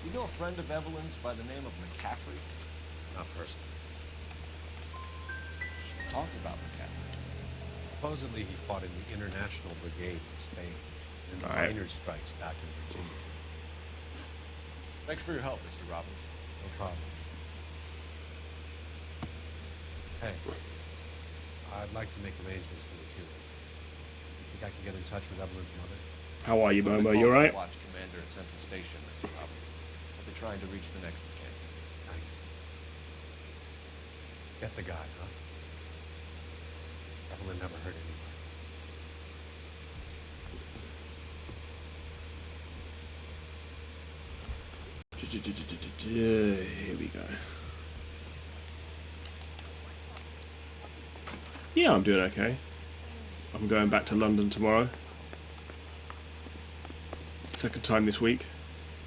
You know a friend of Evelyn's by the name of McCaffrey? Not personally. She talked about McCaffrey. Supposedly he fought in the International Brigade in Spain and in the miners' strikes back in Virginia. Thanks for your help, Mr. Robbins. No problem. Hey, I'd like to make arrangements for the funeral. You think I can get in touch with Evelyn's mother? How are you, I'm gonna Momo? You call alright? the Watch Commander at Central Station, Mr. Hopper. I'll be trying to reach the next of kin. Thanks. Get the guy, huh? Evelyn never hurt anybody. Here we go. Yeah, I'm doing okay. I'm going back to London tomorrow. Second time this week.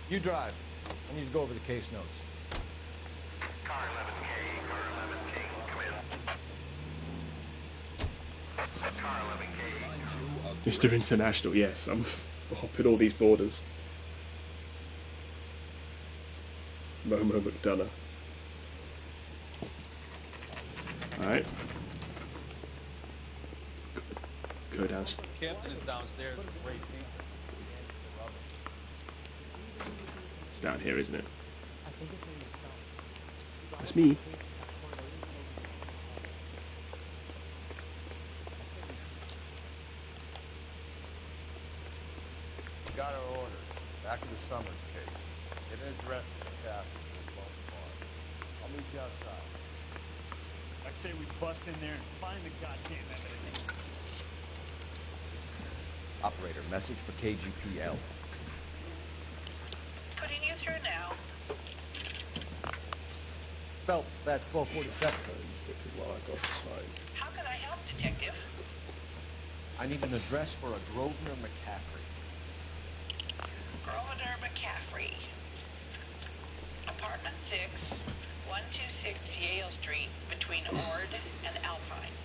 You drive. I need to go over the case notes. Car 11K, come in. Car 11K. Mr. International, yes, I'm hopping all these borders. Momo McDonough. Alright. Go downstairs. Captain is downstairs with great people. It's down here, isn't it? I think his name is Phelps. That's me. We got our order. Back to the Summers case. Get an address to the captain. I'll meet you outside. I say we bust in there and find the goddamn evidence. Operator, message for KGPL. Putting you through now. Phelps, that's 1247. How can I help, Detective? I need an address for a Grosvenor McCaffrey. Grosvenor McCaffrey. Apartment 6, 126 Yale Street, between Ord and Alpine.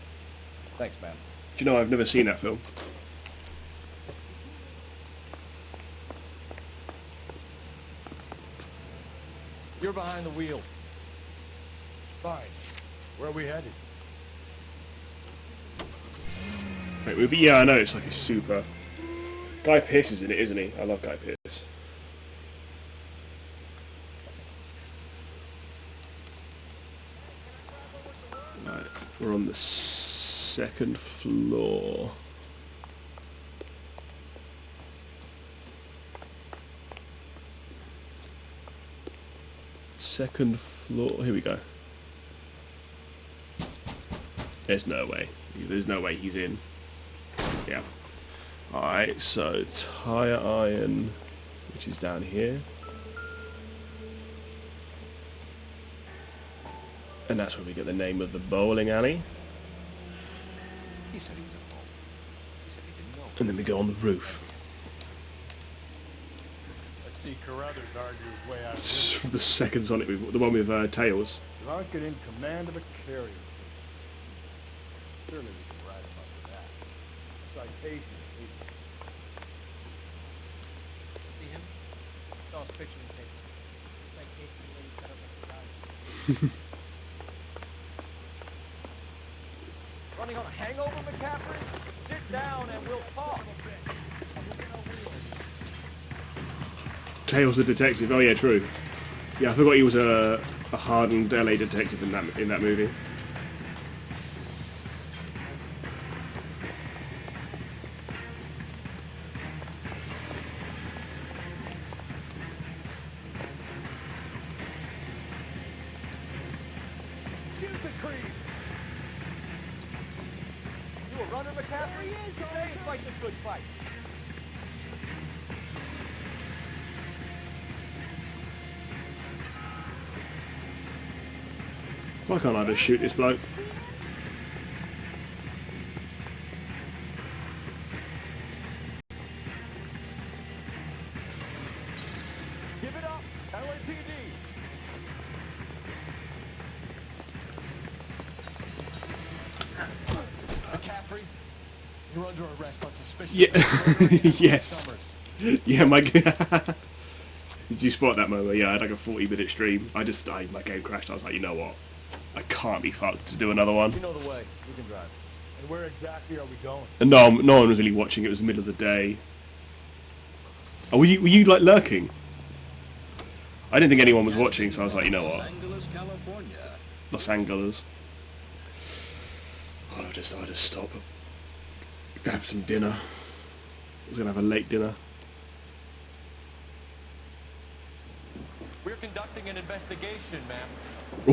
Thanks, ma'am. Do you know, I've never seen that film. You're behind the wheel. Fine. Where are we headed? Right, yeah, I know, it's like a super... Guy Pearce is in it, isn't he? I love Guy Pearce. Right, we're on the second floor. Second floor, here we go. There's no way. There's no way he's in. Yeah. Alright, so tire iron, which is down here. And that's where we get the name of the bowling alley. He said he was at home. He said he didn't know. And then we go on the roof. I see Carruthers argue his way out of this. The second Sonic movie, the one with Tails. Drunken in command of a carrier. Surely we can write about that. Citation, please. See him? Saw his picture in the paper. Like Nathan Lane cut up like a guy. Running on a hangover, McCaffrey? Sit down and we'll talk. Tails the detective. Oh yeah, true. Yeah, I forgot he was a hardened LA detective in that movie. Shoot the creep! You a runner, McCaffrey? Stay and fight the good fight. Why can't I just shoot this bloke? Give it up, LAPD. McCaffrey, you're under arrest on suspicion. Yeah. Yes. Yeah, my. Did you spot that moment? Yeah, I had like a 40-minute stream. My game crashed. I was like, you know what? I can't be fucked to do another one. You know the way. You can drive. And where exactly are we going? And no one was really watching. It was the middle of the day. Oh, were you like lurking? I didn't think anyone was watching, so I was like, you know what? Los Angeles, California. Los Angeles. I'll just stop, have some dinner. I was gonna have a late dinner. We're conducting an investigation, ma'am.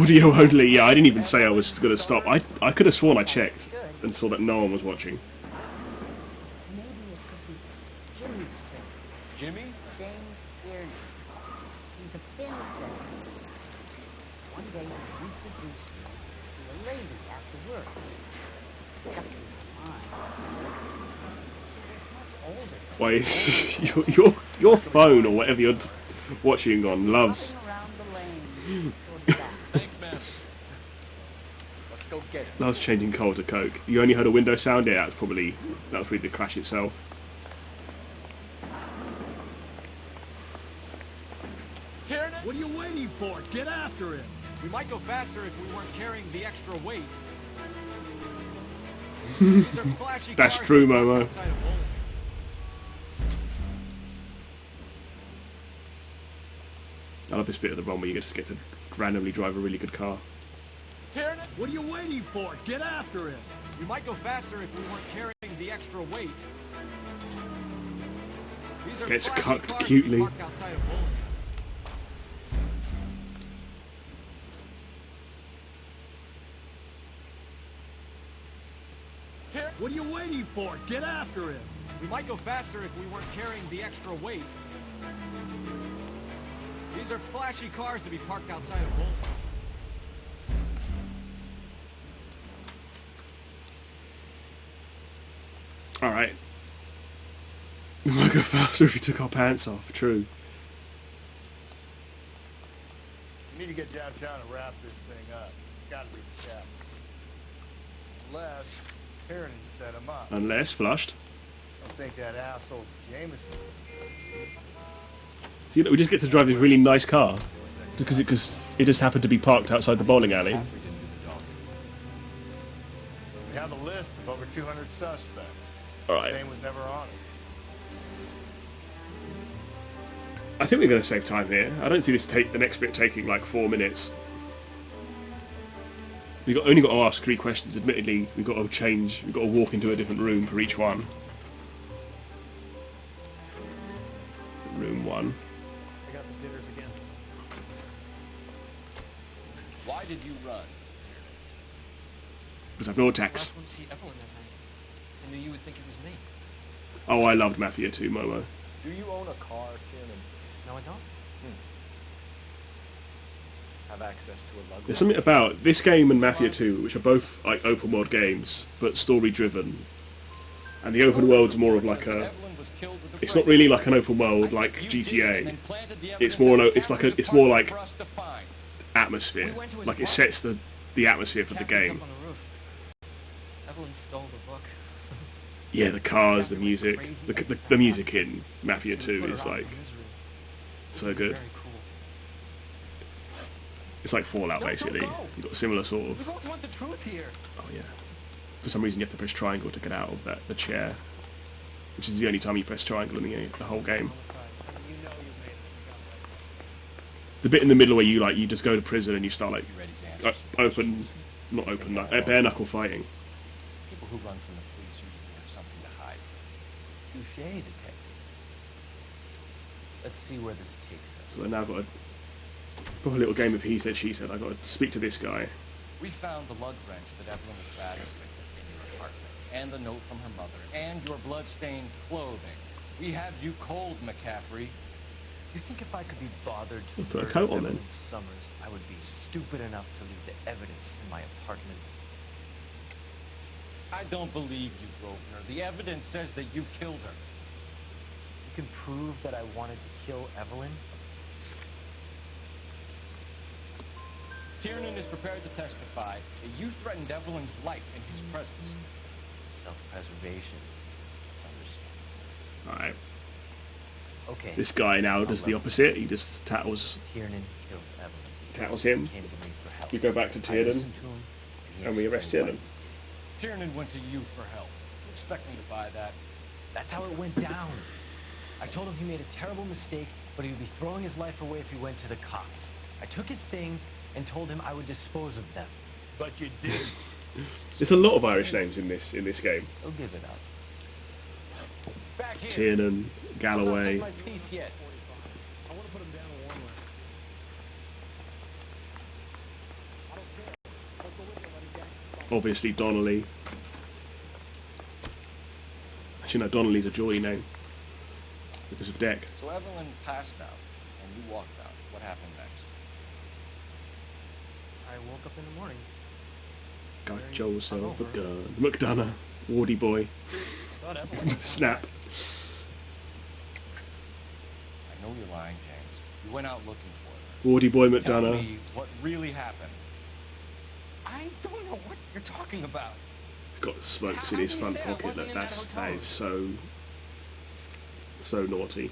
Audio only. Yeah, I didn't even say I was gonna stop. I could have sworn I checked and saw that no one was watching. Maybe it could be Jimmy's friend. Jimmy? James Tierney. He's a pin setter. One day he introduced me to a lady after work. Stuck in my mind. She was much older. Why your phone or whatever you're watching on loves Thanks, man. Let's go get it. loves changing coal to coke. You only heard a window sound. Yeah, that was probably the crash itself. What are you waiting for? Get after him! We might go faster if we weren't carrying the extra weight. That's true, Momo. I love this bit of the run where you just get to randomly drive a really good car. What are you waiting for? Get after him! We might go faster if we weren't carrying the extra weight. These are Gets flashy cucked cars cutely. parked outside of bowling. What are you waiting for? Get after him! We might go faster if we weren't carrying the extra weight. These are flashy cars to be parked outside of bowling. Alright. We might go faster if we took our pants off. True. You need to get downtown and wrap this thing up. Gotta be the captain. Unless Tierney set him up. Unless flushed. I don't think that asshole Jameson. So, we just get to drive this really nice car because it just happened to be parked outside the bowling alley. We have a list of over 200 suspects. Alright. His name was never on it. I think we're going to save time here. I don't see the next bit taking like 4 minutes. We've only got to ask 3 questions. Admittedly, we've got to walk into a different room for each one. Room 1. I got the jitters again. Why did you run? Because I've no I attacks. just wanted to see Evelyn that night. I knew you would think it was me. Oh, I loved Mafia 2, Momo. Do you own a car, Tiernan? No, I don't. Have access to a lug? There's something about this game and Mafia 2, which are both like open world games, but story driven. And the open world's more of like a. It's not really like an open world like GTA. It's more. It's more like atmosphere. Like it sets the atmosphere for the game. Up on the roof. Evelyn stole the book. Yeah, the cars, the music, the music in Mafia 2 is like so good. Very cool. It's like Fallout basically. You've got a similar sort We of. both want the truth here. Oh yeah. For some reason you have to press triangle to get out of the chair, which is the only time you press triangle in the whole game. The bit in the middle where you just go to prison and you start like bare knuckle fighting. People who run from the police usually have something to hide. Touché, detective. Let's see where this takes us. So I now got a little game of he said she said. I got to speak to this guy. We found the lug wrench that Evelyn was battered with in your apartment, and the note from her mother, and your blood-stained clothing. We have you cold, McCaffrey. You think if I could be bothered to Put a murder coat on, then. Evelyn Summers, I would be stupid enough to leave the evidence in my apartment? I don't believe you, Grosvenor. The evidence says that you killed her. You can prove that I wanted to kill Evelyn? Tiernan is prepared to testify that you threatened Evelyn's life in his presence. Self-preservation. It's understandable. Alright. Okay. This guy now does the opposite. He just tattles Tiernan killed Evelyn. tattles him. Came to me for help. We go back to I Tiernan listened to him, he and we arrest explained Tiernan. Tiernan went to you for help. You expect me to buy that? That's how it went down. I told him he made a terrible mistake, but he would be throwing his life away if he went to the cops. I took his things and told him I would dispose of them. But you did. There's a lot of Irish names in this game. He'll give it up. Back here. Tiernan, Galloway. I'm not saying my piece yet. I want to put him down a warm line. Obviously Donnelly. Actually, no, Donnelly's a Geordie name because of Deck. So Evelyn passed out, and you walked out. What happened next? I woke up in the morning. Got yourself a gun. McDonough, Wardy boy. Thought Evelyn. Snap. I know you're lying, James. You went out looking for her. Wardy boy Tell McDonough. me what really happened. I don't know what you're talking about. He's got smokes in his How can you front say I pocket. wasn't in that That is so naughty.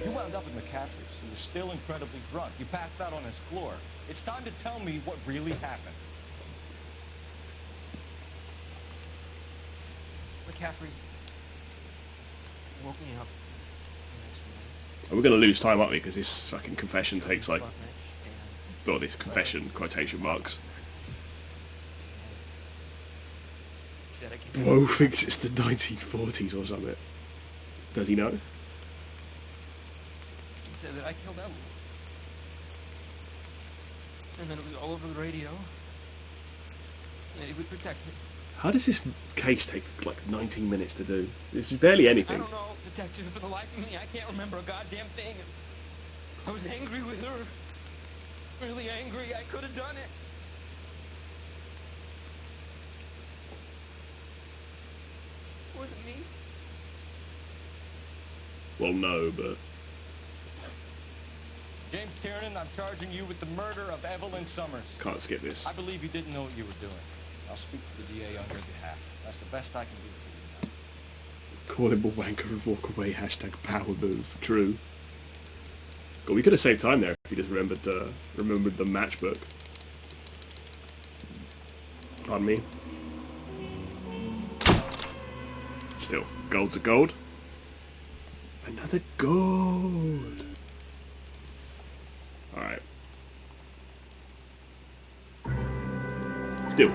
You wound up at McCaffrey's. You were still incredibly drunk. You passed out on his floor. It's time to tell me what really happened. McCaffrey woke me up the next morning. And we're going to lose time, aren't we? Because this fucking confession takes like... Well, this confession, quotation marks. He said I can Whoa thinks it's the 1940s or something. Does he know? He said that I killed Evelyn. And then it was all over the radio. And he would protect me. How does this case take like 19 minutes to do? This is barely I anything. don't know, detective, for the life of me, I can't remember a goddamn thing. I was angry with her. Really angry. I could have done it. It wasn't me. Well, no, but... James Tiernan, I'm charging you with the murder of Evelyn Summers. Can't skip this. I believe you didn't know what you were doing. I'll speak to the DA on your behalf. That's the best I can do for you now. Call him a wanker and walk away. Hashtag power move. True. God, we could have saved time there if you just remembered the matchbook. Pardon me. Still, gold's a gold. Another gold. Alright. Still.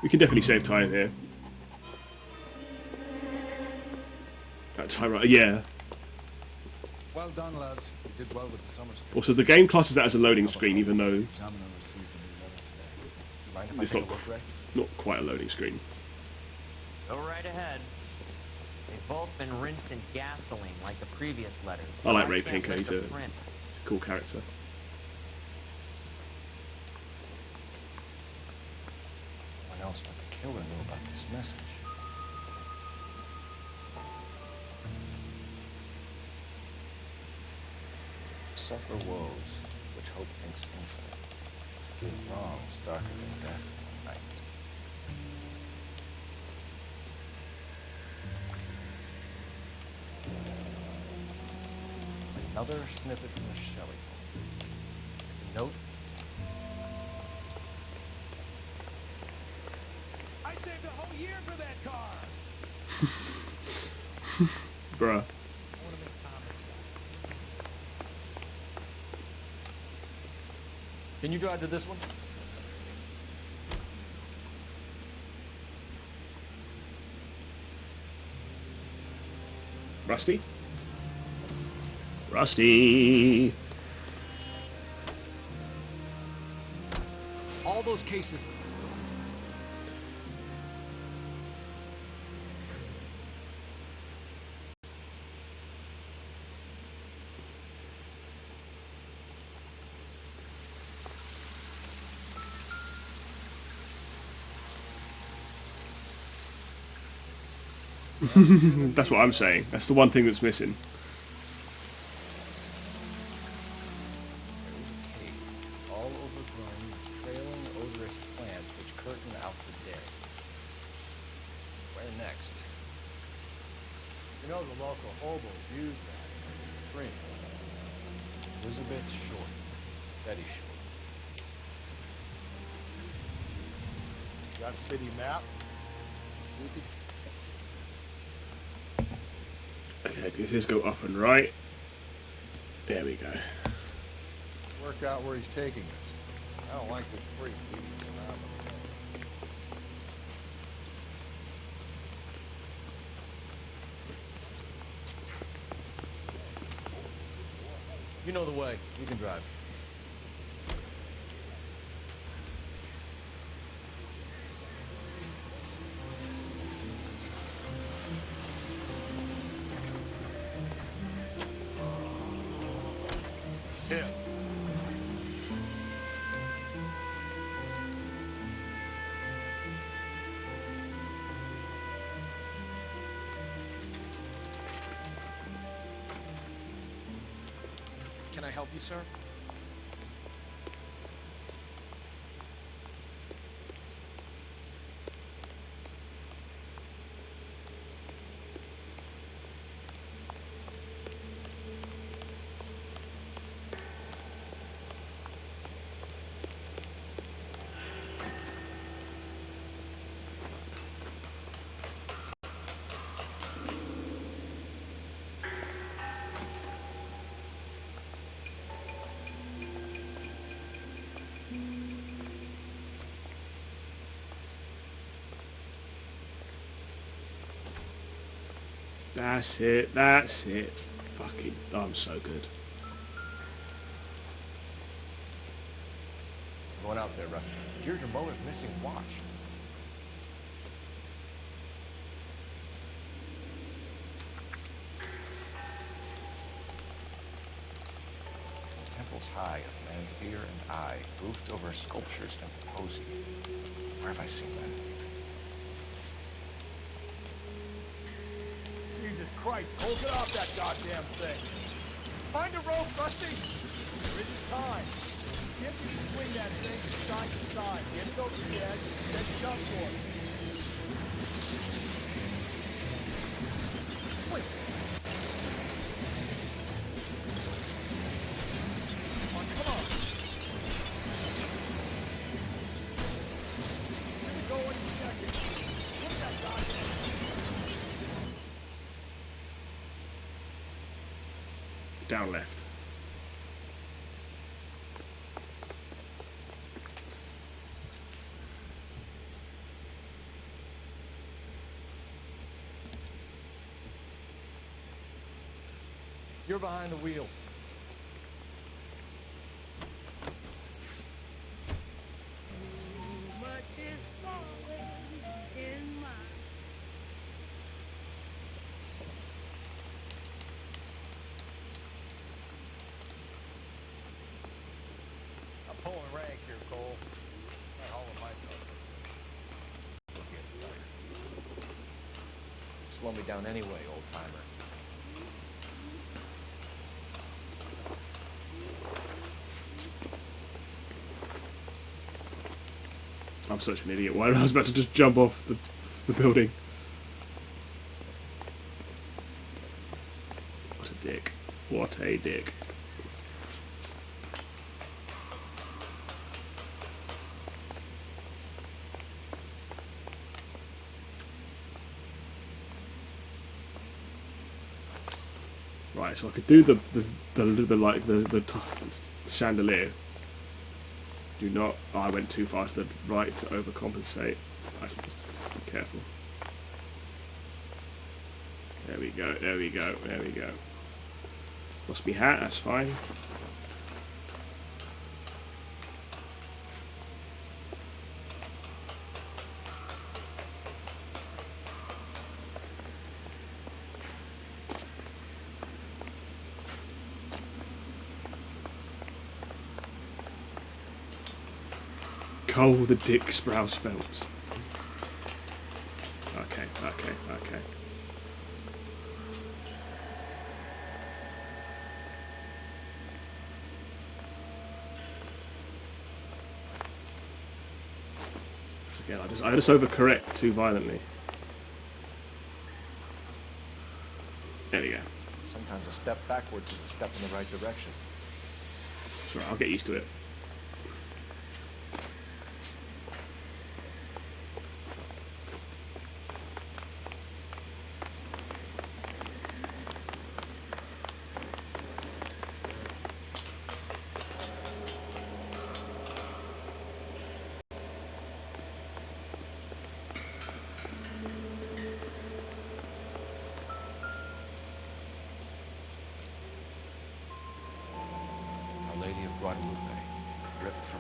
We can definitely save time here. Time, right? Yeah. Well done, lads. You did well with the Summers case. Also, the game classes that as a loading screen, even though Examiner received a new letter today. it's not quite a loading screen. Go right ahead. They've both been rinsed in gasoline like the previous letters. I like so Ray can't Pinker. miss He's the a print. cool character. No one else but the killer knew about this message. Suffer woes, which hope thinks infinite. Do wrongs darker than death or night. Another snippet from the Shelley book. The note. I saved a whole year for that car. Bruh. Can you drive to this one? Rusty? Rusty! All those cases. That's what I'm saying. That's the one thing that's missing. There was a cave, all overgrown with trailing, odorous plants which curtain out the day. Where next? You know the local hobos use that as a tree. Elizabeth Short. Betty Short. Got a city map? Sleepy? Okay, this is go up and right. There we go. Work out where he's taking us. don't like this freak. He's around the You know the way. You can drive. Here. Can I help you, sir? That's it. That's it. Fucking, I'm so good. Going out there, Rusty. Deirdre Muller's missing watch. The temple's high of man's ear and eye, roofed over sculptures and posy. Where have I seen that? Jesus Christ, hold it off that goddamn thing. Find a rope, Rusty. There isn't time. See if you can swing that thing from side to side. Get it over the edge, then jump for it. Wait. Come on, come on. Here we go in a second. Look at that goddamn Down left. You're behind the wheel. I'm pulling rank here, Cole. Not hauling myself. Slow me down anyway, old timer. I'm such an idiot. Why? I was about to just jump off the building. What a dick. What a dick. Right, so I could do the chandelier. Do not. Oh, I went too far to the right to overcompensate. I should just be careful. There we go. There we go. There we go. Lost me hat. That's fine. Cole the Dick Sprouse Phelps. Okay, okay, okay. Again, I just overcorrect too violently. There we go. Sometimes a step backwards is a step in the right direction. Sure, I'll get used to it.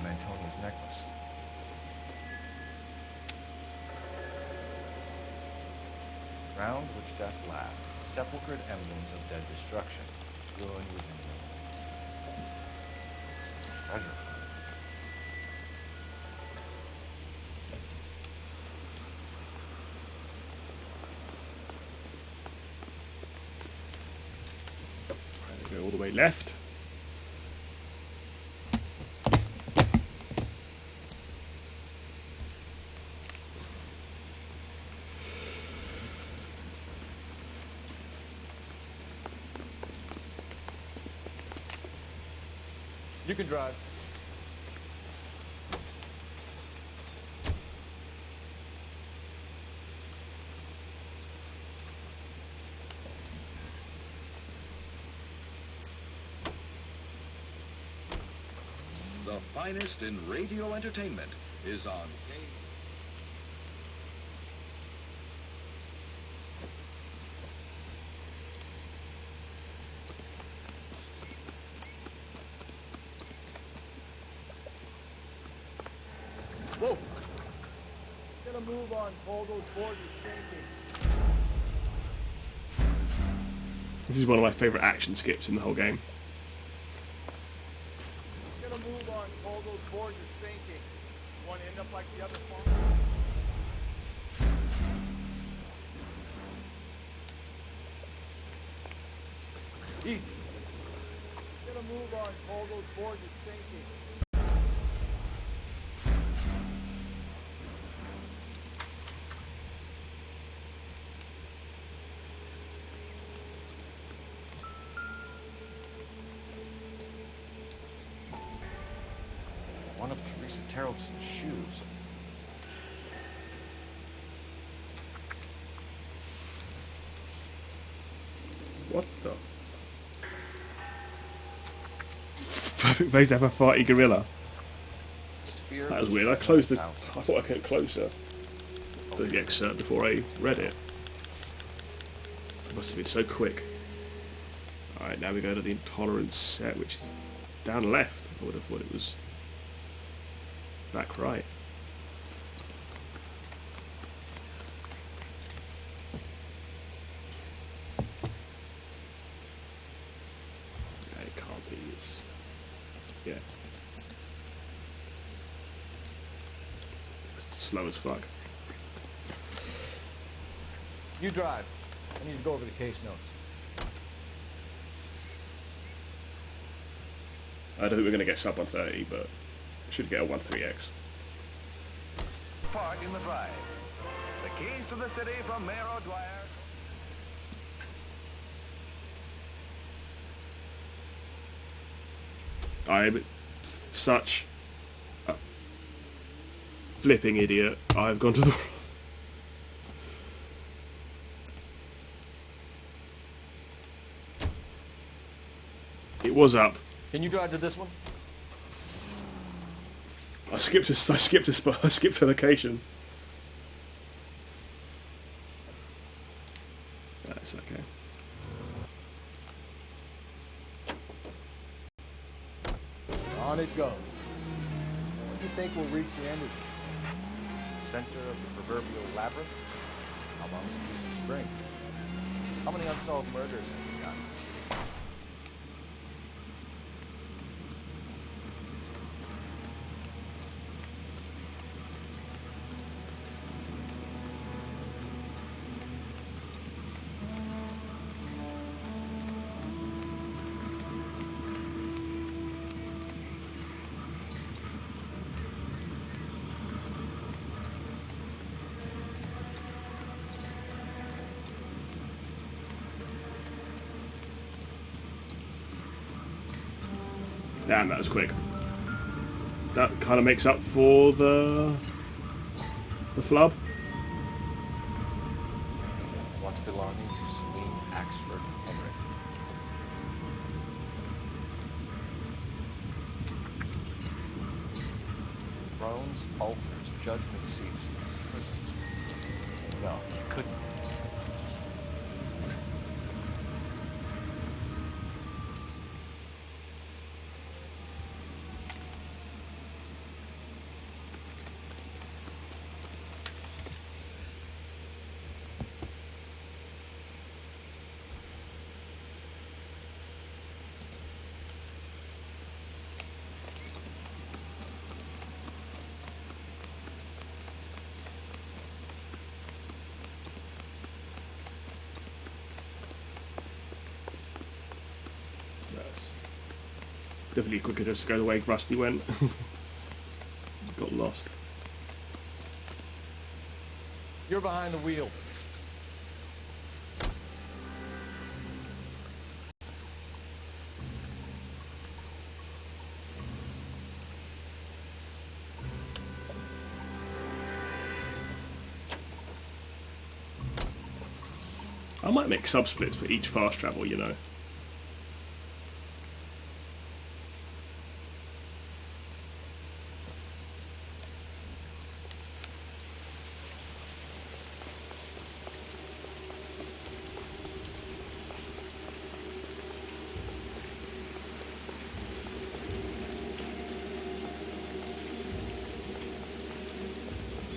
from Antonia's necklace. Round which death laughed, sepulchred emblems of dead destruction, ruin within them. This is the treasure hunt. Go all the way left. You can drive. The finest in radio entertainment is on Whoa! Get a move on, Cole. Those boards are sinking. This is one of my favourite action skips in the whole game. Get a move on, Cole. Those boards are sinking. You want to end up like the other farmers? Easy. Get a move on, Cole. Those boards are sinking. One of Teresa Terrelson's shoes. What the? Perfect place to have a farty gorilla. That was weird. I closed the. I thought I could closer. The excerpt before I read it. It must have been so quick. Alright, now we go to the intolerance set, which is down left. I would have thought it was back right. Okay, it can't be this. Yeah. It's slow as fuck. You drive. I need to go over the case notes. I don't think we're going to get sub 130, but should get a 13X. Park in the Drive. The keys to the city from Mayor O'Dwyer. I'm such a flipping idiot. I've gone to the... It was up. Can you drive to this one? I skipped a spot. I skipped a location. That's okay. On it goes. When do you think we'll reach the end of this? Center of the proverbial labyrinth? How long is a piece of string? How many unsolved murders have we got in this city? Damn, that was quick. That kind of makes up for the flub. What's belonging to Celine Axford Henry. Thrones, altars, judgment seats, prisons. No, you couldn't. Definitely quicker just to go the way Rusty went. Got lost. You're behind the wheel. I might make sub-splits for each fast travel, you know.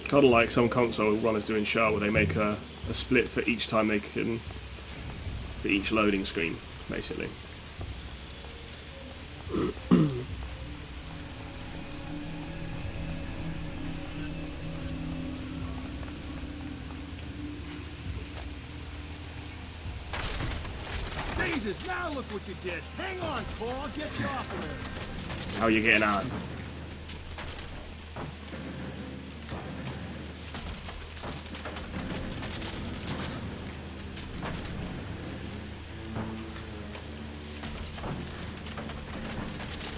Kind of like some console runners do in Shah, where they make a split for each time they can, for each loading screen, basically. Jesus, now look what you did. Hang on, Cole, I'll get you off of there. How are you getting on?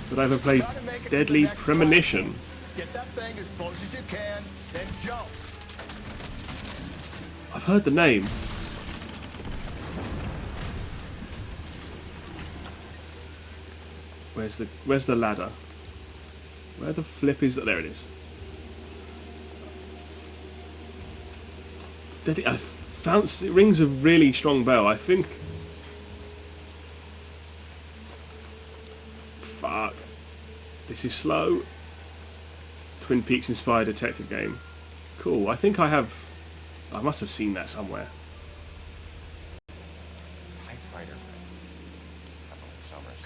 Did I ever play Deadly Premonition? Get that thing as close as you can, then jump. I've heard the name. Where's the ladder? Where the flip is that? There it is. Deadly, it rings a really strong bell. I think. Fuck. This is slow. Twin Peaks inspired detective game. Cool. I think I must have seen that somewhere. Typewriter. Evelyn Summers.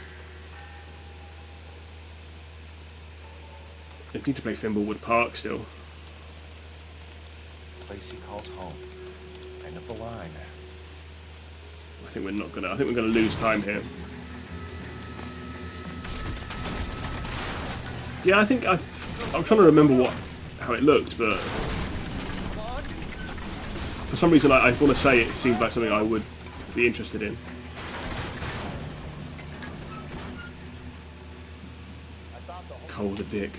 I need to play Thimblewood Park still. Place he calls home. End of the line. I think we're gonna lose time here. Yeah, I think I'm trying to remember how it looked, but for some reason I want to say it seems like something I would be interested in. Cole the dick.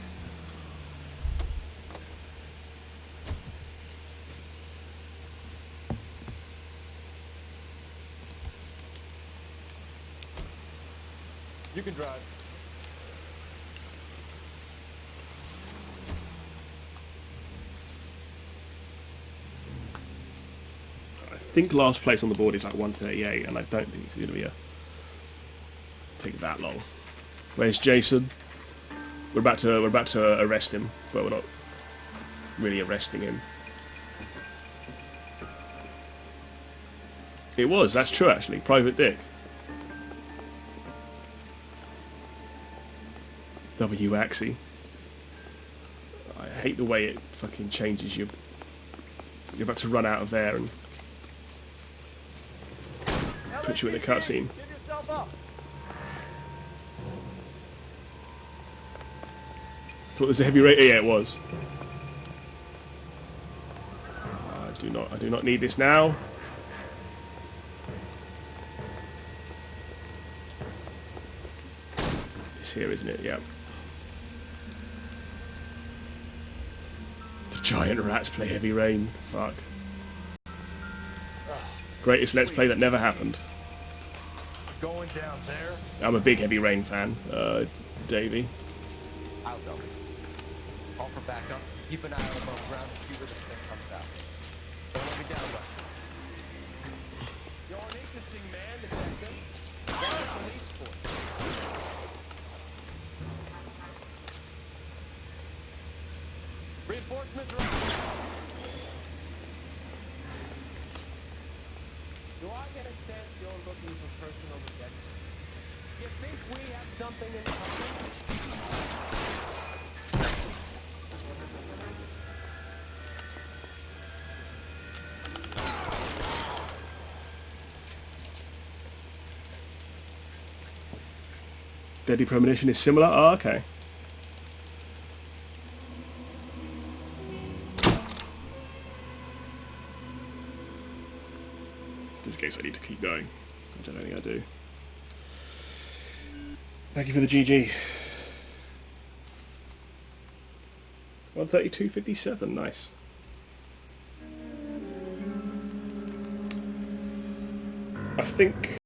You can drive. I think last place on the board is like 138, and I don't think it's going to be take that long. Where's Jason? We're about to arrest him, but we're not really arresting him. It was. That's true, actually. Private Dick. W Axie. I hate the way it fucking changes you. You're about to run out of there and put you in the cutscene. Thought there's a heavy rate. Yeah, it was. I do not need this now. It's here, isn't it? Yep. The giant rats play Heavy Rain. Fuck. Greatest Let's Play that never happened. Going down there. I'm a big Heavy Rain fan, Davey. I'll go. Call for backup. Keep an eye out above ground to see where the thing comes out. Don't let me down, Weston. You're an interesting man, detective. You're a police force. Reinforcements are up. Do I get a sense you're looking for personal protection? You think we have something in common? Deadly premonition is similar? Oh, okay. Just in case I need to keep going. I don't think I do. Thank you for the GG. 132.57, nice. I think